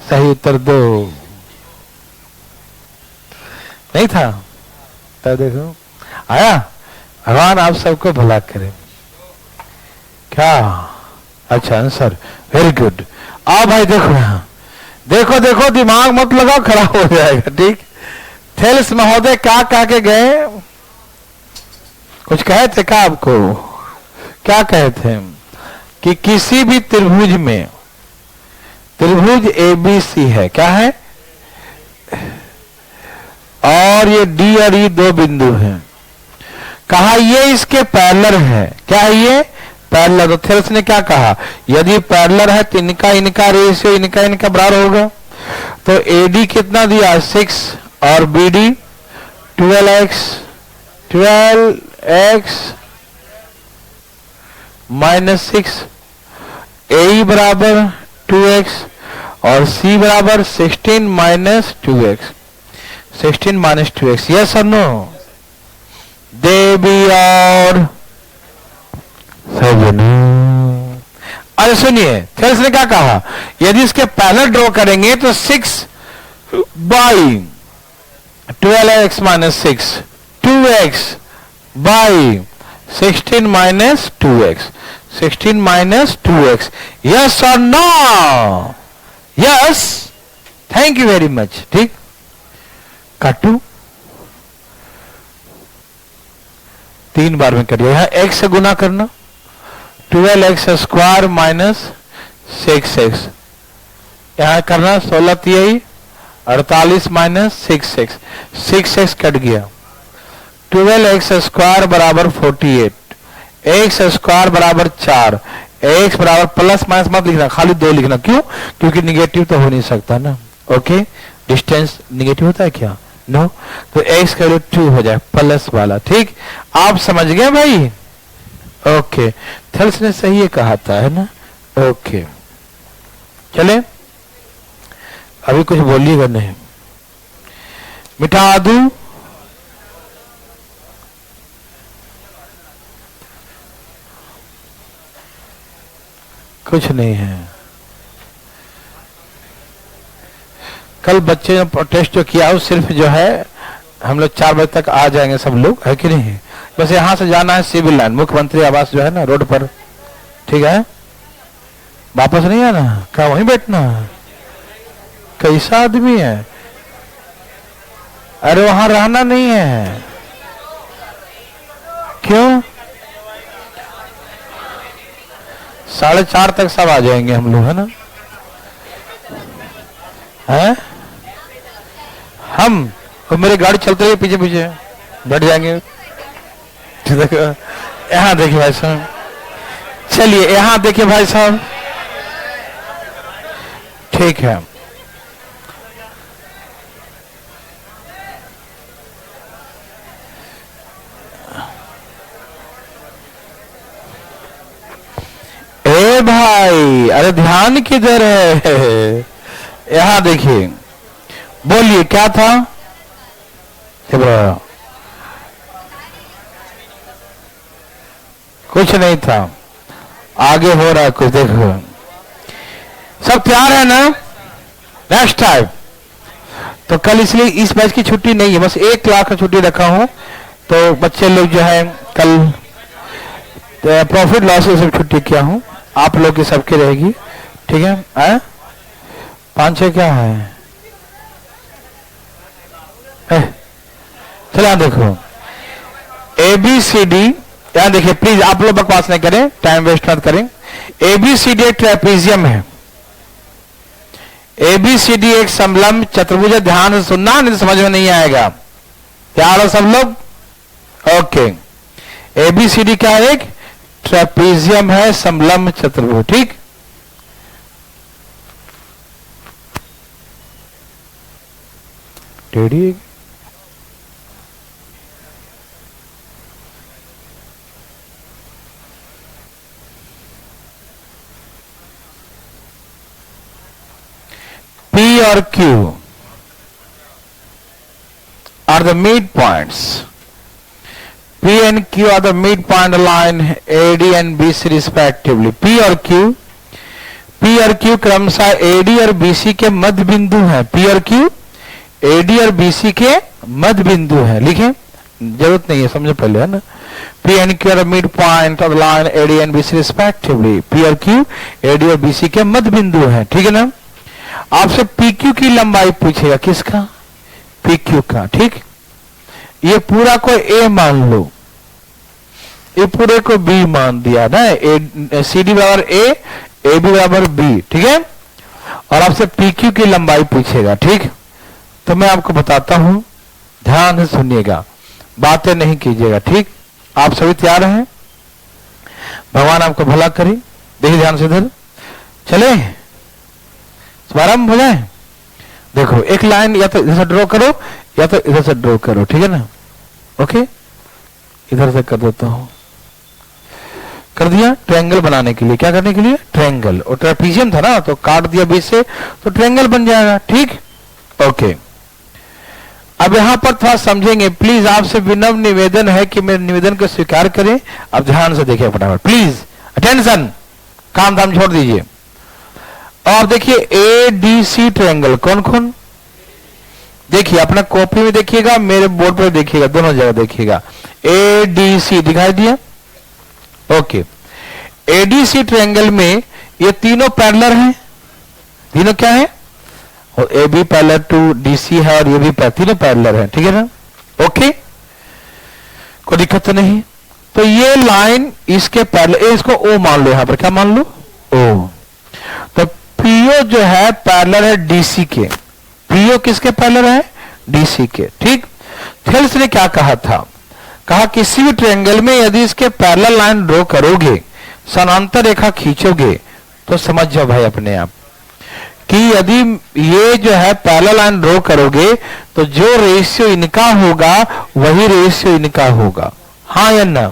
सही उत्तर 2 नहीं था, तब देखो आया। भगवान आप सबको भला करे। क्या? अच्छा आंसर, वेरी गुड। आओ भाई देखो, यहाँ देखो, देखो दिमाग मत लगाओ, खड़ा हो जाएगा, ठीक। थेल्स महोदय क्या कह के गए? कुछ कहे थे क्या आपको? क्या कहे थे? कि किसी भी त्रिभुज में, त्रिभुज ABC है, क्या है? और ये D और E 2 बिंदु हैं, कहा ये इसके पैरेलल है। क्या है ये? पैरेलल। तो थेल्स ने क्या कहा? यदि पैरेलल है तो इनका रेशियो इनका बराबर होगा। तो AD कितना दिया 6 और BD 12x माइनस 6, AE बराबर 2x और C बराबर 16 minus 2x, 16 minus 2x। Yes और नो? दे भी और अरे सुनिए, फिर इसने क्या कहा, यदि इसके पैरेलल ड्रॉ करेंगे तो 6 by 12x minus 6, 2x by 16 minus 2x, 16 minus 2x। Yes और no? Yes, thank you very much. ठीक, काटू 3 बार में करिए। यहां x से गुना करना, 12x स्क्वायर माइनस 6x, यहां करना 16 तिहाई 48 माइनस 6x, 6x कट गया। 12x स्क्वायर बराबर 48, x स्क्वायर बराबर 4, x बराबर प्लस माइनस मत लिखना, खाली 2 लिखना। क्यों? क्योंकि निगेटिव तो हो नहीं सकता ना। ओके, डिस्टेंस निगेटिव होता है क्या? नो। तो x का वैल्यू 2 हो जाए, प्लस वाला। ठीक, आप समझ गए भाई? ओके, थेल्स ने सही कहा था, है ना? ओके, चले अभी कुछ बोलिएगा नहीं, मिटा दूं? कुछ नहीं है। कल बच्चे ने टेस्ट जो किया, सिर्फ जो है हम लोग 4 बजे तक आ जाएंगे सब लोग, है कि नहीं? बस यहां से जाना है सिविल लाइन, मुख्यमंत्री आवास जो है ना रोड पर, ठीक है? वापस नहीं आना, क्या वहीं बैठना? कैसा आदमी है? अरे वहां रहना नहीं है। क्यों? 4:30 तक सब आ जाएंगे हम लोग, है ना? है हम, और मेरी गाड़ी चलते हुए पीछे पीछे बैठ जाएंगे। यहां देखिए भाई साहब, चलिए यहां देखिए भाई साहब, ठीक है। ए भाई, अरे ध्यान किधर है? यहां देखिए, बोलिए क्या था? कुछ नहीं था, आगे हो रहा है कुछ, देखो। सब तैयार है ना? नेक्स्ट टाइम तो कल इसलिए इस बैच की छुट्टी नहीं है, बस 1 क्लास का छुट्टी रखा हूं, तो बच्चे लोग जो है कल प्रॉफिट लॉस से छुट्टी किया हूं, आप लोग की सबकी रहेगी, ठीक है? 5-6 क्या है? चलो यहां देखो, ABCD, यहां देखिए प्लीज आप लोग बकवास नहीं करें, टाइम वेस्ट मत करें। ABCD एक ट्रेपेजियम है, ABCD एक समलंब चतुर्भुज। ध्यान से सुनना, नहीं तो समझ में नहीं आएगा। तैयार हो सब लोग? ओके, ABCD क्या है? एक ट्रेपेजियम है, समलंब चतुर्भुज। ठीक, टेढ़ी P or Q are the midpoints. P and Q are the midpoint line AD and BC respectively. P और Q क्रमशः AD और BC के मध्य बिंदु हैं। P और Q AD और BC के मध्य बिंदु हैं। लिखें, जरूरत नहीं है, समझो पहले, है ना? P and Q are the midpoint of the line AD and BC respectively. P और Q AD और BC के मध्य बिंदु हैं। ठीक है ना? आपसे PQ की लंबाई पूछेगा, किसका? PQ का। ठीक, ये पूरा को A मान लो, ये पूरे को B मान दिया ना, CD बराबर A, AB बराबर B। ठीक है, और आपसे PQ की लंबाई पूछेगा। ठीक, तो मैं आपको बताता हूं, ध्यान से सुनिएगा, बातें नहीं कीजिएगा। ठीक, आप सभी तैयार हैं? भगवान आपको भला करे। देखिए ध्यान से, इधर चले, प्रारंभ हो जाए। देखो एक लाइन या तो इधर से ड्रॉ करो या तो इधर से ड्रॉ करो, ठीक है ना। ओके, इधर से कर देता हूं, कर दिया। ट्रायंगल बनाने के लिए, क्या करने के लिए? ट्रायंगल। और ट्रेपीजियम था ना तो काट दिया बीच से, तो ट्रायंगल बन जाएगा, ठीक। ओके, अब यहां पर थोड़ा समझेंगे। प्लीज आपसे विनम्र निवेदन है कि मेरे निवेदन को स्वीकार करें। अब ध्यान से देखिए फटाफट, प्लीज अटेंशन, काम धाम छोड़ दीजिए। और देखिए एडीसी ट्रायंगल कौन कौन, देखिए अपना कॉपी में देखिएगा, मेरे बोर्ड पर देखिएगा, दोनों जगह देखिएगा। एडीसी दिखाई दिया। ओके, एडीसी ट्रायंगल में ये तीनों पैरेलल हैं। तीनों क्या है? और A B parallel to DC है और ये भी तीनों पैरेलल है, ठीक है ना। ओके, कोई दिक्कत तो नहीं। तो ये लाइन इसके पैरेलल, इसको ओ मान लो, यहां पर क्या मान लो? ओ। तो पीओ जो है पैरेलल है डीसी के। पीओ किसके पैरेलल है? डीसी के, ठीक। थेल्स ने क्या कहा था? कहा किसी भी ट्रायंगल में यदि इसके पैरेलल लाइन ड्रॉ करोगे, समानांतर रेखा खींचोगे, तो समझ जाओ भाई अपने आप कि यदि ये जो है पैरेलल लाइन ड्रॉ करोगे तो जो रेशियो इनका होगा वही रेशियो इनका होगा। हाँ या ना?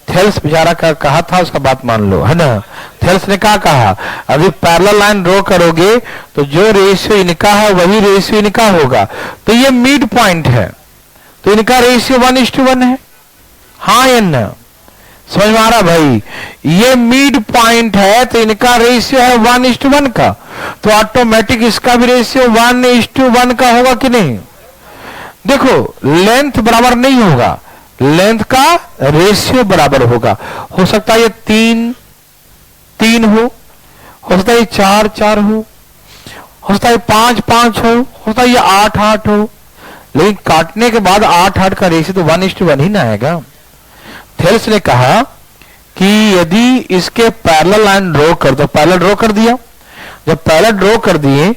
थेल्स बेचारा का कहा था, उसका बात मान लो, है ना। थेल्स ने क्या कहा? अभी पैरेलल लाइन ड्रॉ करोगे तो जो रेशियो इनका है वही रेशियो इनका होगा। तो ये मिड पॉइंट है, तो इनका रेशियो 1:1 है। हाँ या ना? समझ में आ रहा भाई? ये मिड पॉइंट है तो इनका रेशियो है 1:1 का, तो ऑटोमेटिक इसका भी रेशियो 1:1 का होगा कि नहीं? देखो लेंथ बराबर नहीं होगा, लेंथ का रेशियो बराबर होगा। हो सकता है ये 3 हो सकता है ये 4 हो सकता है 5 हो सकता है ये 8 हो, लेकिन काटने के बाद 8 का रेशियो तो 1:1 ही ना आएगा। थेल्स ने कहा कि यदि इसके पैरेलल लाइन ड्रॉ कर दो, पैरेलल ड्रॉ कर दिया। जब पैरेलल ड्रॉ कर दिए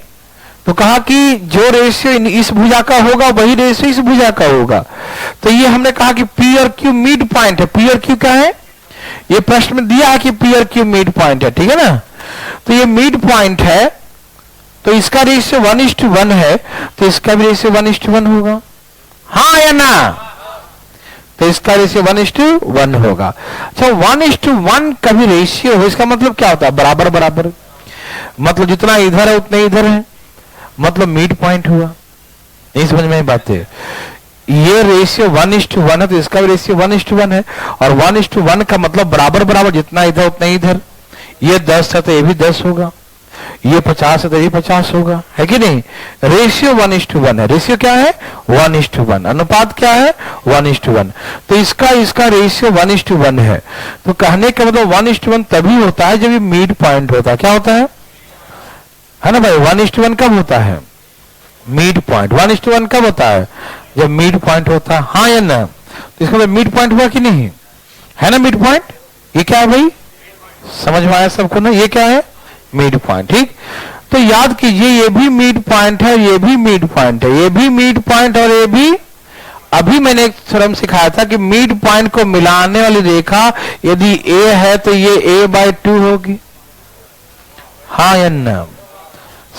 तो कहा कि जो रेशियो इस भुजा का होगा वही रेशियो इस भुजा का होगा। तो ये हमने कहा कि पी और क्यू मिड पॉइंट है। पी और क्यू क्या है? ये प्रश्न में दिया है कि पी और क्यू मिड पॉइंट है, ठीक है ना। तो ये मिड पॉइंट है तो इसका रेशियो 1:1 है, तो इसका भी रेशियो 1:1 होगा। हाँ या ना? तो इसका रेशियो 1:1 होगा। अच्छा, 1:1 का भी रेशियो हो, इसका मतलब क्या होता है? बराबर बराबर, मतलब जितना इधर है उतना इधर है, मतलब मिड पॉइंट हुआ। नहीं समझ में बात है? ये रेशियो 1:1 है तो इसका भी रेशियो 1:1 है, और 1:1 का मतलब बराबर बराबर, जितना इधर उतना इधर। ये 10 है तो ये भी 10 होगा, ये 50 है तो ये 50 होगा, है कि नहीं? रेशियो 1:1 है। रेशियो क्या है? 1:1। अनुपात क्या है? 1:1। तो इसका रेशियो 1:1 है। तो कहने का मतलब 1:1 तभी होता है जब ये मिड पॉइंट होता है। क्या होता है ना भाई? 1:1 कब होता है? Mid point. 1:1 कब होता है? जब मिड पॉइंट होता है। हाँ या ना? तो इसका मतलब मिड पॉइंट हुआ कि नहीं? है ना मिड पॉइंट? ये क्या है भाई? समझ में आया सबको ना? ये क्या है? मिड पॉइंट, ठीक। तो याद कीजिए ये भी मिड पॉइंट है, ये भी मिड पॉइंट है, ये भी मिड पॉइंट और ये भी। अभी मैंने एक थ्योरम सिखाया था कि मिड पॉइंट को मिलाने वाली रेखा यदि ए है तो ये a/2 होगी। हाँ या ना?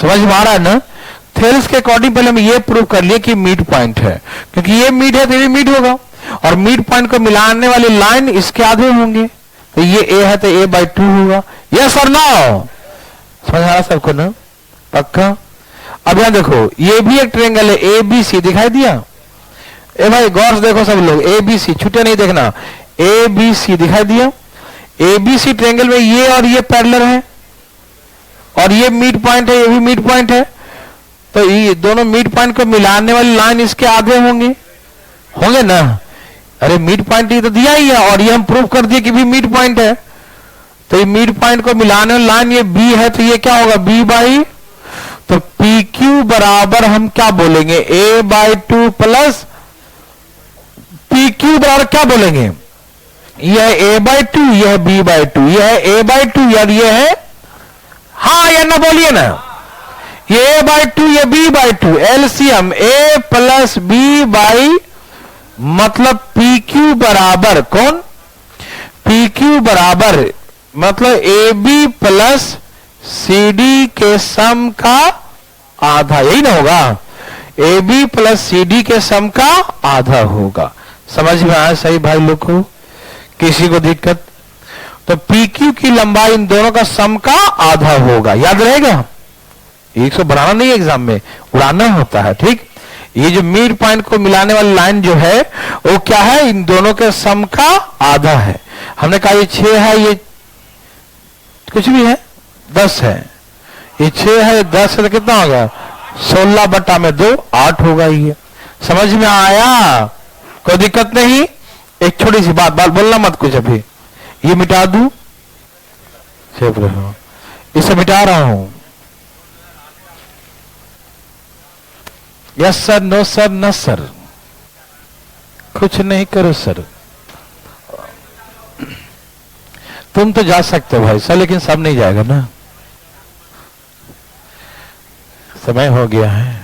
समझ में आ रहा है ना? थेल्स के अकॉर्डिंग पहले हम ये प्रूव कर लिए कि मिड पॉइंट है, क्योंकि ये मिड है तो ये मिड होगा, और मिड पॉइंट को मिलाने वाली लाइन इसके आधे होंगे, तो ये a है तो a/2 होगा। यस और नो? समझ आ रहा सबको ना? पक्का? अब यहां देखो, ये भी एक ट्रायंगल है, ABC दिखाई दिया? ए भाई गौर से देखो सब लोग, ABC छूटे नहीं देखना। ABC दिखाई दिया? ABC ट्रायंगल में ये और ये पैरेलल है, और ये मिड पॉइंट है, ये भी मिड पॉइंट है, तो ये दोनों मिड पॉइंट को मिलाने वाली लाइन इसके आगे होंगे ना? अरे मिड पॉइंट ये तो दिया ही है, और ये हम प्रूव कर दिए कि भी मिड पॉइंट है। तो ये मिड पॉइंट को मिलाने वाली लाइन ये B है, तो ये क्या होगा? B/, तो PQ बराबर हम क्या बोलेंगे? a/2 प्लस PQ बराबर क्या बोलेंगे? यह a/2, यह B/2, यह a/2 यार ये है। हाँ या ना? बोलिए ना। ये a/2 ये B/2, LCM a plus B/, मतलब PQ बराबर कौन? PQ बराबर मतलब AB प्लस CD के सम का आधा, यही ना होगा, A B plus C D के सम का आधा होगा। समझ में आया सही भाई लोग को? किसी को दिक्कत? तो पी क्यू की लंबाई इन दोनों का सम का आधा होगा। याद रहेगा, 100 बनाना नहीं एग्जाम में, उड़ाना होता है। ठीक, ये जो मिड पॉइंट को मिलाने वाली लाइन जो है वो क्या है, इन दोनों के सम का आधा है। हमने कहा ये 6 है, ये कुछ भी है 10 है, ये 6 है, 10 है, तो कितना होगा 16/2, 8 होगा ये। समझ में आया? कोई दिक्कत नहीं। एक छोटी सी बात बोलना मत कुछ, अभी ये मिटा दूं, चुप रहो, इसे मिटा रहा हूं। यस सर, नो सर, न सर, कुछ नहीं करो सर। तुम तो जा सकते हो भाई सर, लेकिन सब नहीं जाएगा ना, समय हो गया है।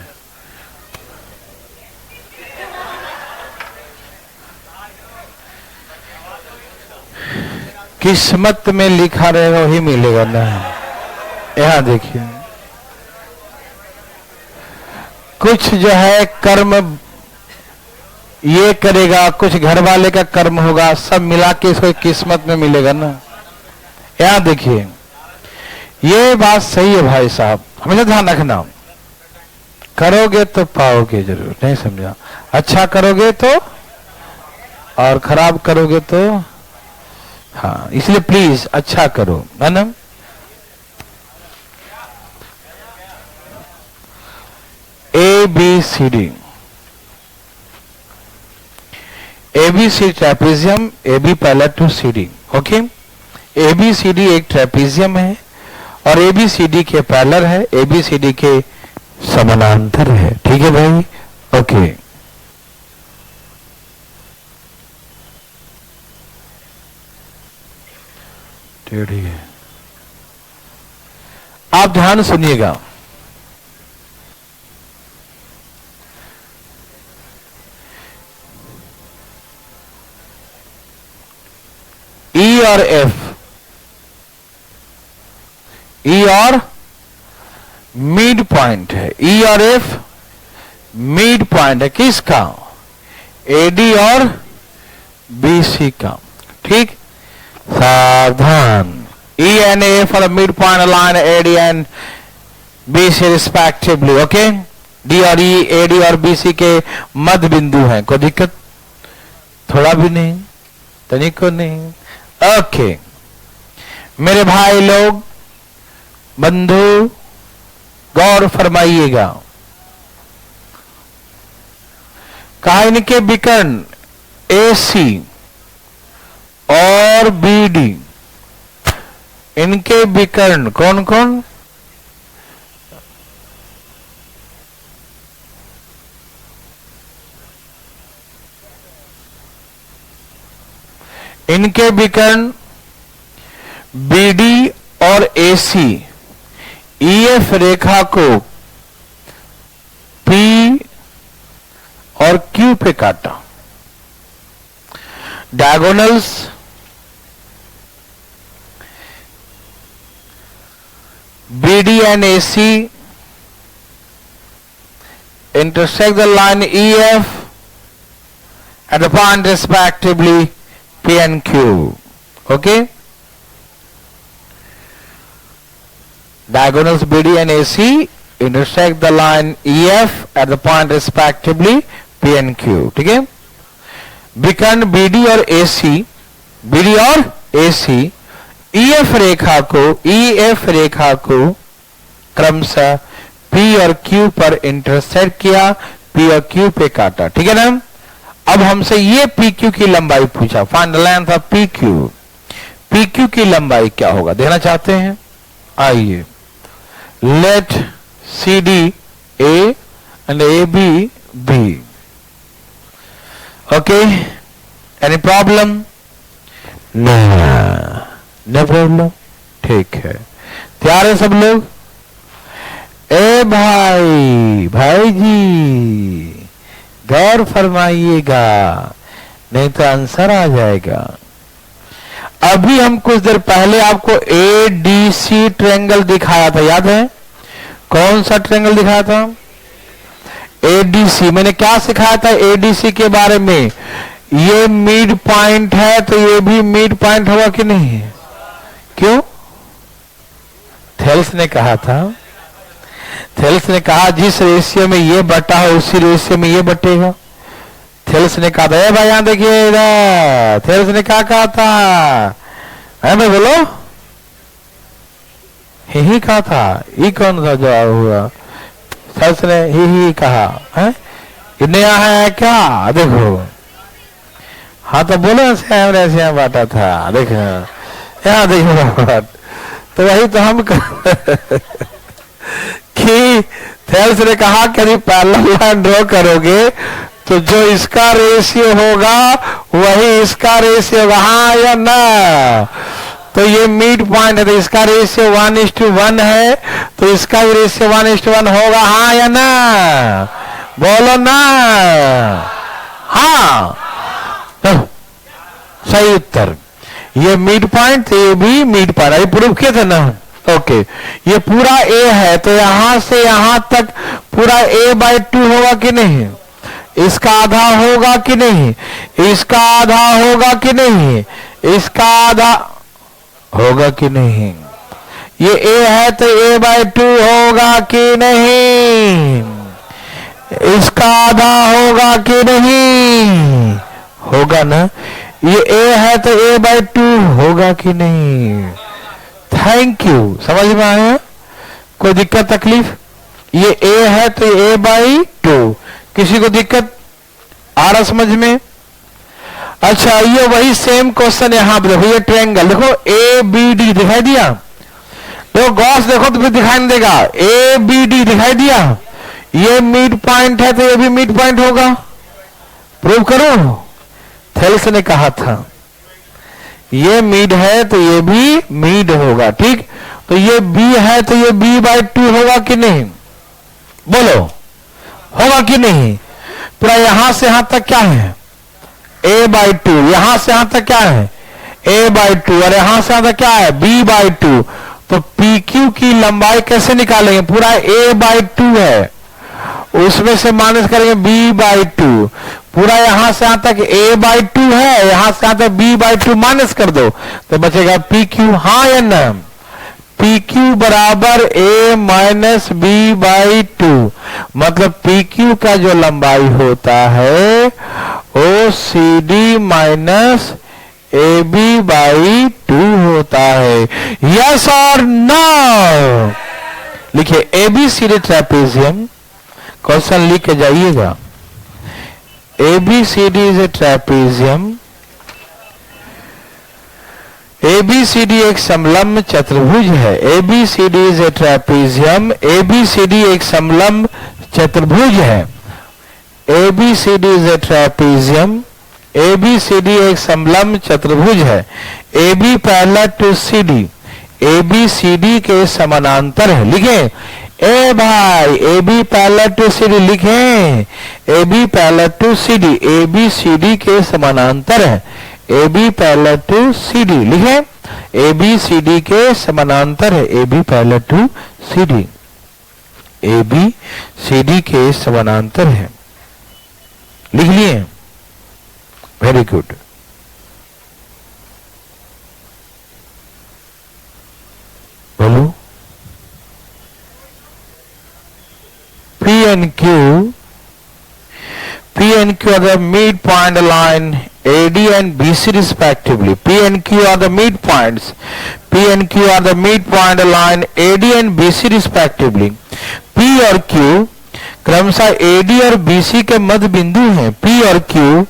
किस्मत में लिखा रहेगा वही मिलेगा ना। यहां देखिए, कुछ जो है कर्म ये करेगा, कुछ घर वाले का कर्म होगा, सब मिला के इसको किस्मत में मिलेगा ना। यहां देखिए, ये बात सही है भाई साहब, हमेशा ध्यान रखना, करोगे तो पाओगे जरूर। नहीं समझा? अच्छा करोगे तो, और खराब करोगे तो, हाँ, इसलिए प्लीज अच्छा करो, है ना। A B C D, A B C trapezium, A B parallel to C D. Okay, A B C D एक ट्रेपेजियम है और ए बी सी डी के पैरेलल है, ए बी सी डी के समानांतर है। ठीक है भाई? ओके, टेढ़ी है। आप ध्यान सुनिएगा, ई और एफ, ई और मिड पॉइंट है, ई और एफ मिड पॉइंट है किसका? एडी और बीसी का। ठीक, सावधान, ई एंड एफ और mid point line AD and BC respectively. Okay, D और ई एडी और बीसी के मध्य बिंदु हैं। कोई दिक्कत? थोड़ा भी नहीं, तनिको नहीं। ओके, मेरे भाई लोग, बंधु, गौर फरमाइएगा, कहा इनके विकर्ण AC और BD, इनके विकर्ण कौन कौन? इनके विकर्ण BD और AC EF रेखा को P और Q पे काटा। Diagonals BD and AC intersect the line EF at the point respectively P and Q. Okay? Diagonals BD and AC intersect the line EF at the point respectively P and Q. ठीक है? विकर्ण BD और AC, BD और AC EF रेखा को क्रमशः P और Q पर intersect किया, P और Q पे काटा। ठीक है ना? अब हमसे ये PQ की लंबाई पूछा, find the length of PQ। PQ की लंबाई क्या होगा देखना चाहते हैं? आइए, let CD A and AB B। Okay, any problem? No problem. ठीक है, तैयार है सब लोग? ए भाई जी गौर फरमाइएगा, नहीं तो आंसर आ जाएगा। अभी हम कुछ देर पहले आपको ADC ट्रायंगल दिखाया था, याद है? कौन सा ट्रायंगल दिखाया था? एडीसी। मैंने क्या सिखाया था एडीसी के बारे में? ये मिड पॉइंट है तो ये भी मिड पॉइंट होगा कि नहीं? क्यों? थेल्स ने कहा था, थेल्स ने कहा जिस रेशियो में ये बटा हो उसी रेशियो में ये बटेगा। थेल्स ने कहा था, ए भाई यहां देखिए इधर, थेल्स ने क्या कहा था? है भाई बोलो, ही कहा था। ये कौन सा जवाब हुआ? थेल्स ने ही कहा है। नया है क्या? देखो, हाँ तो बोलो ऐसे बांटा था, देखो यहाँ देखो। तो वही तो हम कि थेल्स ने कहा कि यदि पैरेलल लाइन ड्रॉ करोगे तो जो इसका रेशियो होगा वही इसका रेशियो होगा, हाँ या ना? तो ये मिड पॉइंट है तो इसका रेशियो 1:1 है, तो इसका भी रेशियो 1:1 होगा, हाँ या ना? बोलो ना। हाँ, सही उत्तर। ये मिड पॉइंट, ये भी मिड पॉइंट, अभी प्रूव किए थे ना। ओके, ये पूरा ए है तो यहां से यहां तक पूरा a/2 होगा कि नहीं? इसका आधा होगा कि नहीं? इसका आधा होगा कि नहीं? इसका आधा होगा कि नहीं? ये a है तो a/2 होगा कि नहीं? इसका आधा होगा कि नहीं? होगा ना। ये a है तो a/2 होगा कि नहीं? थैंक यू, समझ में आया? कोई दिक्कत तकलीफ? ये a है तो a/2, किसी को दिक्कत आ रहा समझ में? अच्छा, ये वही सेम क्वेश्चन यहां पर देखो, ये ट्रायंगल देखो ABD दिखाई दिया। देखो गॉस देखो तो फिर दिखाई नहीं देगा। ABD दिखाई दिया, ये मिड पॉइंट है तो ये भी मिड पॉइंट होगा। प्रूव करो। थेल्स ने कहा था ये मिड है तो ये भी मिड होगा, ठीक? तो ये B है तो ये B/2 होगा कि नहीं? बोलो, होगा कि नहीं? पूरा यहां से यहां तक क्या है? a/2। यहां से यहां तक क्या है? a/2। और यहां से यहां तक क्या है? b/2। तो PQ की लंबाई कैसे निकालेंगे? पूरा a/2 है, उसमें से माइनस करेंगे b/2। पूरा यहां से यहां तक a/2 है, यहां से यहां तक b/2 माइनस कर दो तो बचेगा PQ। हाँ या ना? PQ बराबर a माइनस b/2। मतलब PQ का जो लंबाई होता है वो CD माइनस AB/2 होता है। यस और नो? लिखिए ABCD ट्रेपेजियम, क्वेश्चन लिख के जाइएगा। ABCD is a trapezium. ABCD एक समलंब चतुर्भुज है। ABCD is a trapezium. ABCD एक समलंब चतुर्भुज है। ABCD is a trapezium. ABCD एक समलंब चतुर्भुज है। AB parallel to CD, ABCD के समानांतर है। लिखे ए भाई, AB पैरेलल टू CD लिखें। AB parallel to CD, ABCD के समानांतर है। AB पैरेलल टू CD लिखें, ABCD के समानांतर है। AB parallel to CD, ABCD के समानांतर है। लिख लिए? Very good. बोलो। P and Q are the midpoint line AD and BC respectively. P and Q are the midpoints. P and Q are the midpoint line AD and BC respectively. P और Q क्रमशः AD और BC के मध्य बिंदु हैं। P और Q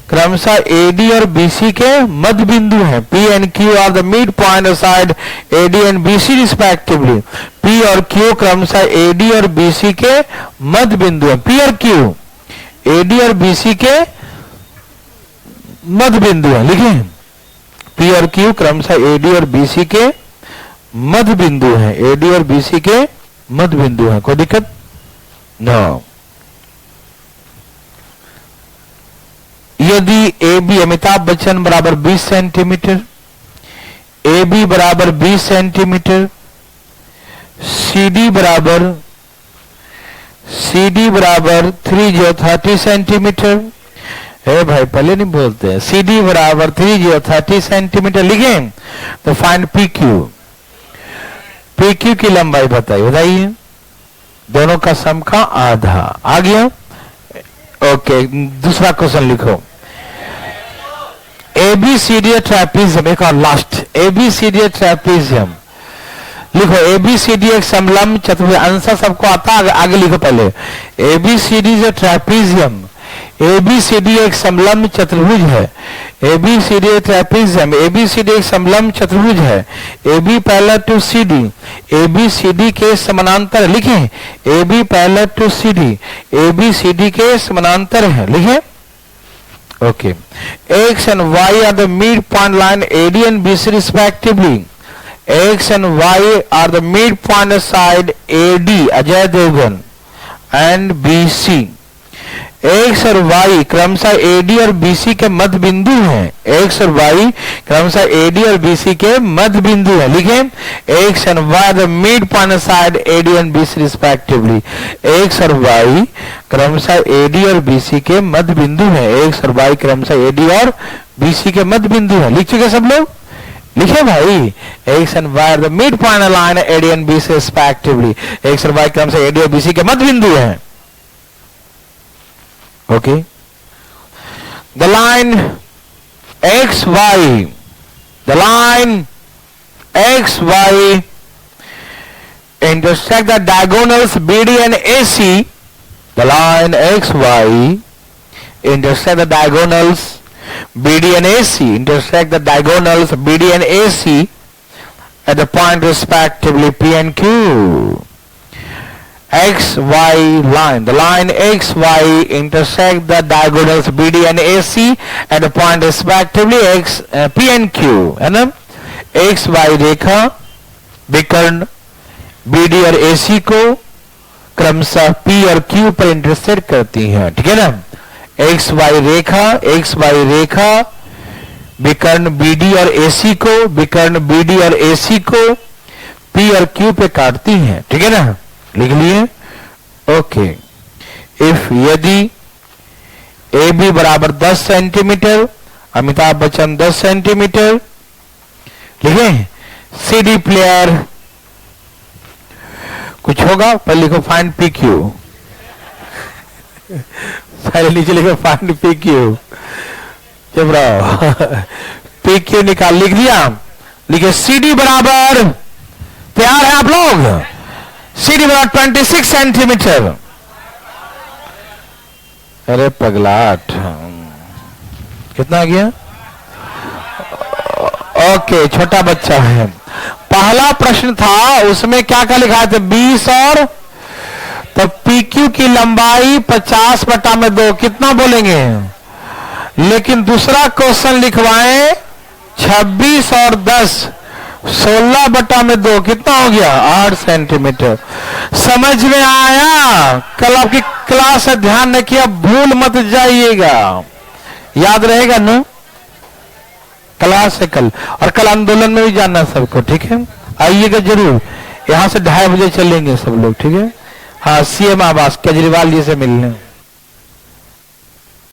क्रमशः AD और BC के मध्य बिंदु हैं। P and Q are the midpoint side AD and BC respectively. P और Q क्रमशः AD और BC के मध्य बिंदु हैं। P और Q AD और BC के मध्य बिंदु हैं। लिखें, P और Q क्रमशः AD और BC के मध्य बिंदु हैं। AD और BC के मध्य बिंदु हैं। कोई दिक्कत? नो। यदि AB अमिताभ बच्चन बराबर 20 सेंटीमीटर, AB बराबर 20 सेंटीमीटर, CD बराबर CD बराबर 30 सेंटीमीटर। हे भाई पहले नहीं बोलते। CD बराबर 30 सेंटीमीटर लिखें तो फाइंड PQ। PQ की लंबाई बताइए। दोनों का सम का आधा आ गया। ओके, दूसरा क्वेश्चन लिखो। ABCD ट्रैपीजियम, एक और लास्ट। ABCD ट्रैपीजियम लिखो। ABCD एक समलंब चतुर्भुज, आंसर सबको आता है, आगे लिखो पहले। ABCD जो ट्रैपीजियम, ABCD एक समलंब चतुर्भुज है। ABCD ट्रैपीजियम, ABCD एक समलंब चतुर्भुज है। AB parallel to CD, ABCD के समानांतर लिखें। AB parallel to CD, ABCD के समानांतर है, लिखें। Okay, X and Y are the midpoint line AD and BC respectively. X and Y are the midpoint side AD, Ajay Devgn, and BC. X और Y क्रमशः AD और BC के मध्य बिंदु हैं। X और Y क्रमशः AD और BC के मध्य बिंदु हैं, लिखें। X and Y are the midpoint side AD and BC respectively. X और Y क्रमशः AD और BC के मध्य बिंदु हैं। X और Y क्रमशः AD और BC के मध्य बिंदु हैं। लिख चुके सब लोग? लिखे भाई। X and Y are the midpoint line AD and BC respectively. X और Y क्रमशः AD और BC के मध्य बिंदु हैं। Okay, the line XY, the line XY intersect the diagonals BD and AC. The line XY intersect the diagonals BD and AC. Intersect the diagonals BD and AC at the point respectively P and Q. XY line. The line XY intersect the diagonals BD and AC at the point respectively P and Q, है ना? XY रेखा विकर्ण BD और AC को क्रमशः P और Q पर intersect करती है, ठीक है ना? XY रेखा विकर्ण BD और AC को, विकर्ण BD और AC को P और Q पे काटती है, ठीक है ना? लिख लिए। ओके, इफ यदि AB बराबर 10 सेंटीमीटर, अमिताभ बच्चन 10 सेंटीमीटर, लिखे। CD प्लेयर कुछ होगा, पहले लिखो फाइंड PQ। पहले नीचे लिखो फाइंड PQ। चुप रहो। PQ निकाल, लिख दिया। लिखे CD बराबर, तैयार है आप लोग? CD बराबर 26 सेंटीमीटर। अरे पगलाट, कितना गया? ओके, छोटा बच्चा है। पहला प्रश्न था, उसमें क्या क्या लिखा था? 20 और तो PQ की लंबाई 50/2, कितना बोलेंगे? लेकिन दूसरा क्वेश्चन लिखवाएं 26 और 10, 16/2, कितना हो गया? 8 सेंटीमीटर। समझ में आया? कल आपकी क्लास है, ध्यान रखिए, भूल मत जाइएगा, याद रहेगा ना? क्लास है कल, और कल आंदोलन में भी जाना सबको, ठीक है? आइएगा जरूर। यहां से 2:30 बजे चलेंगे सब लोग, ठीक है? हाँ, CM आवास केजरीवाल जी से मिलने।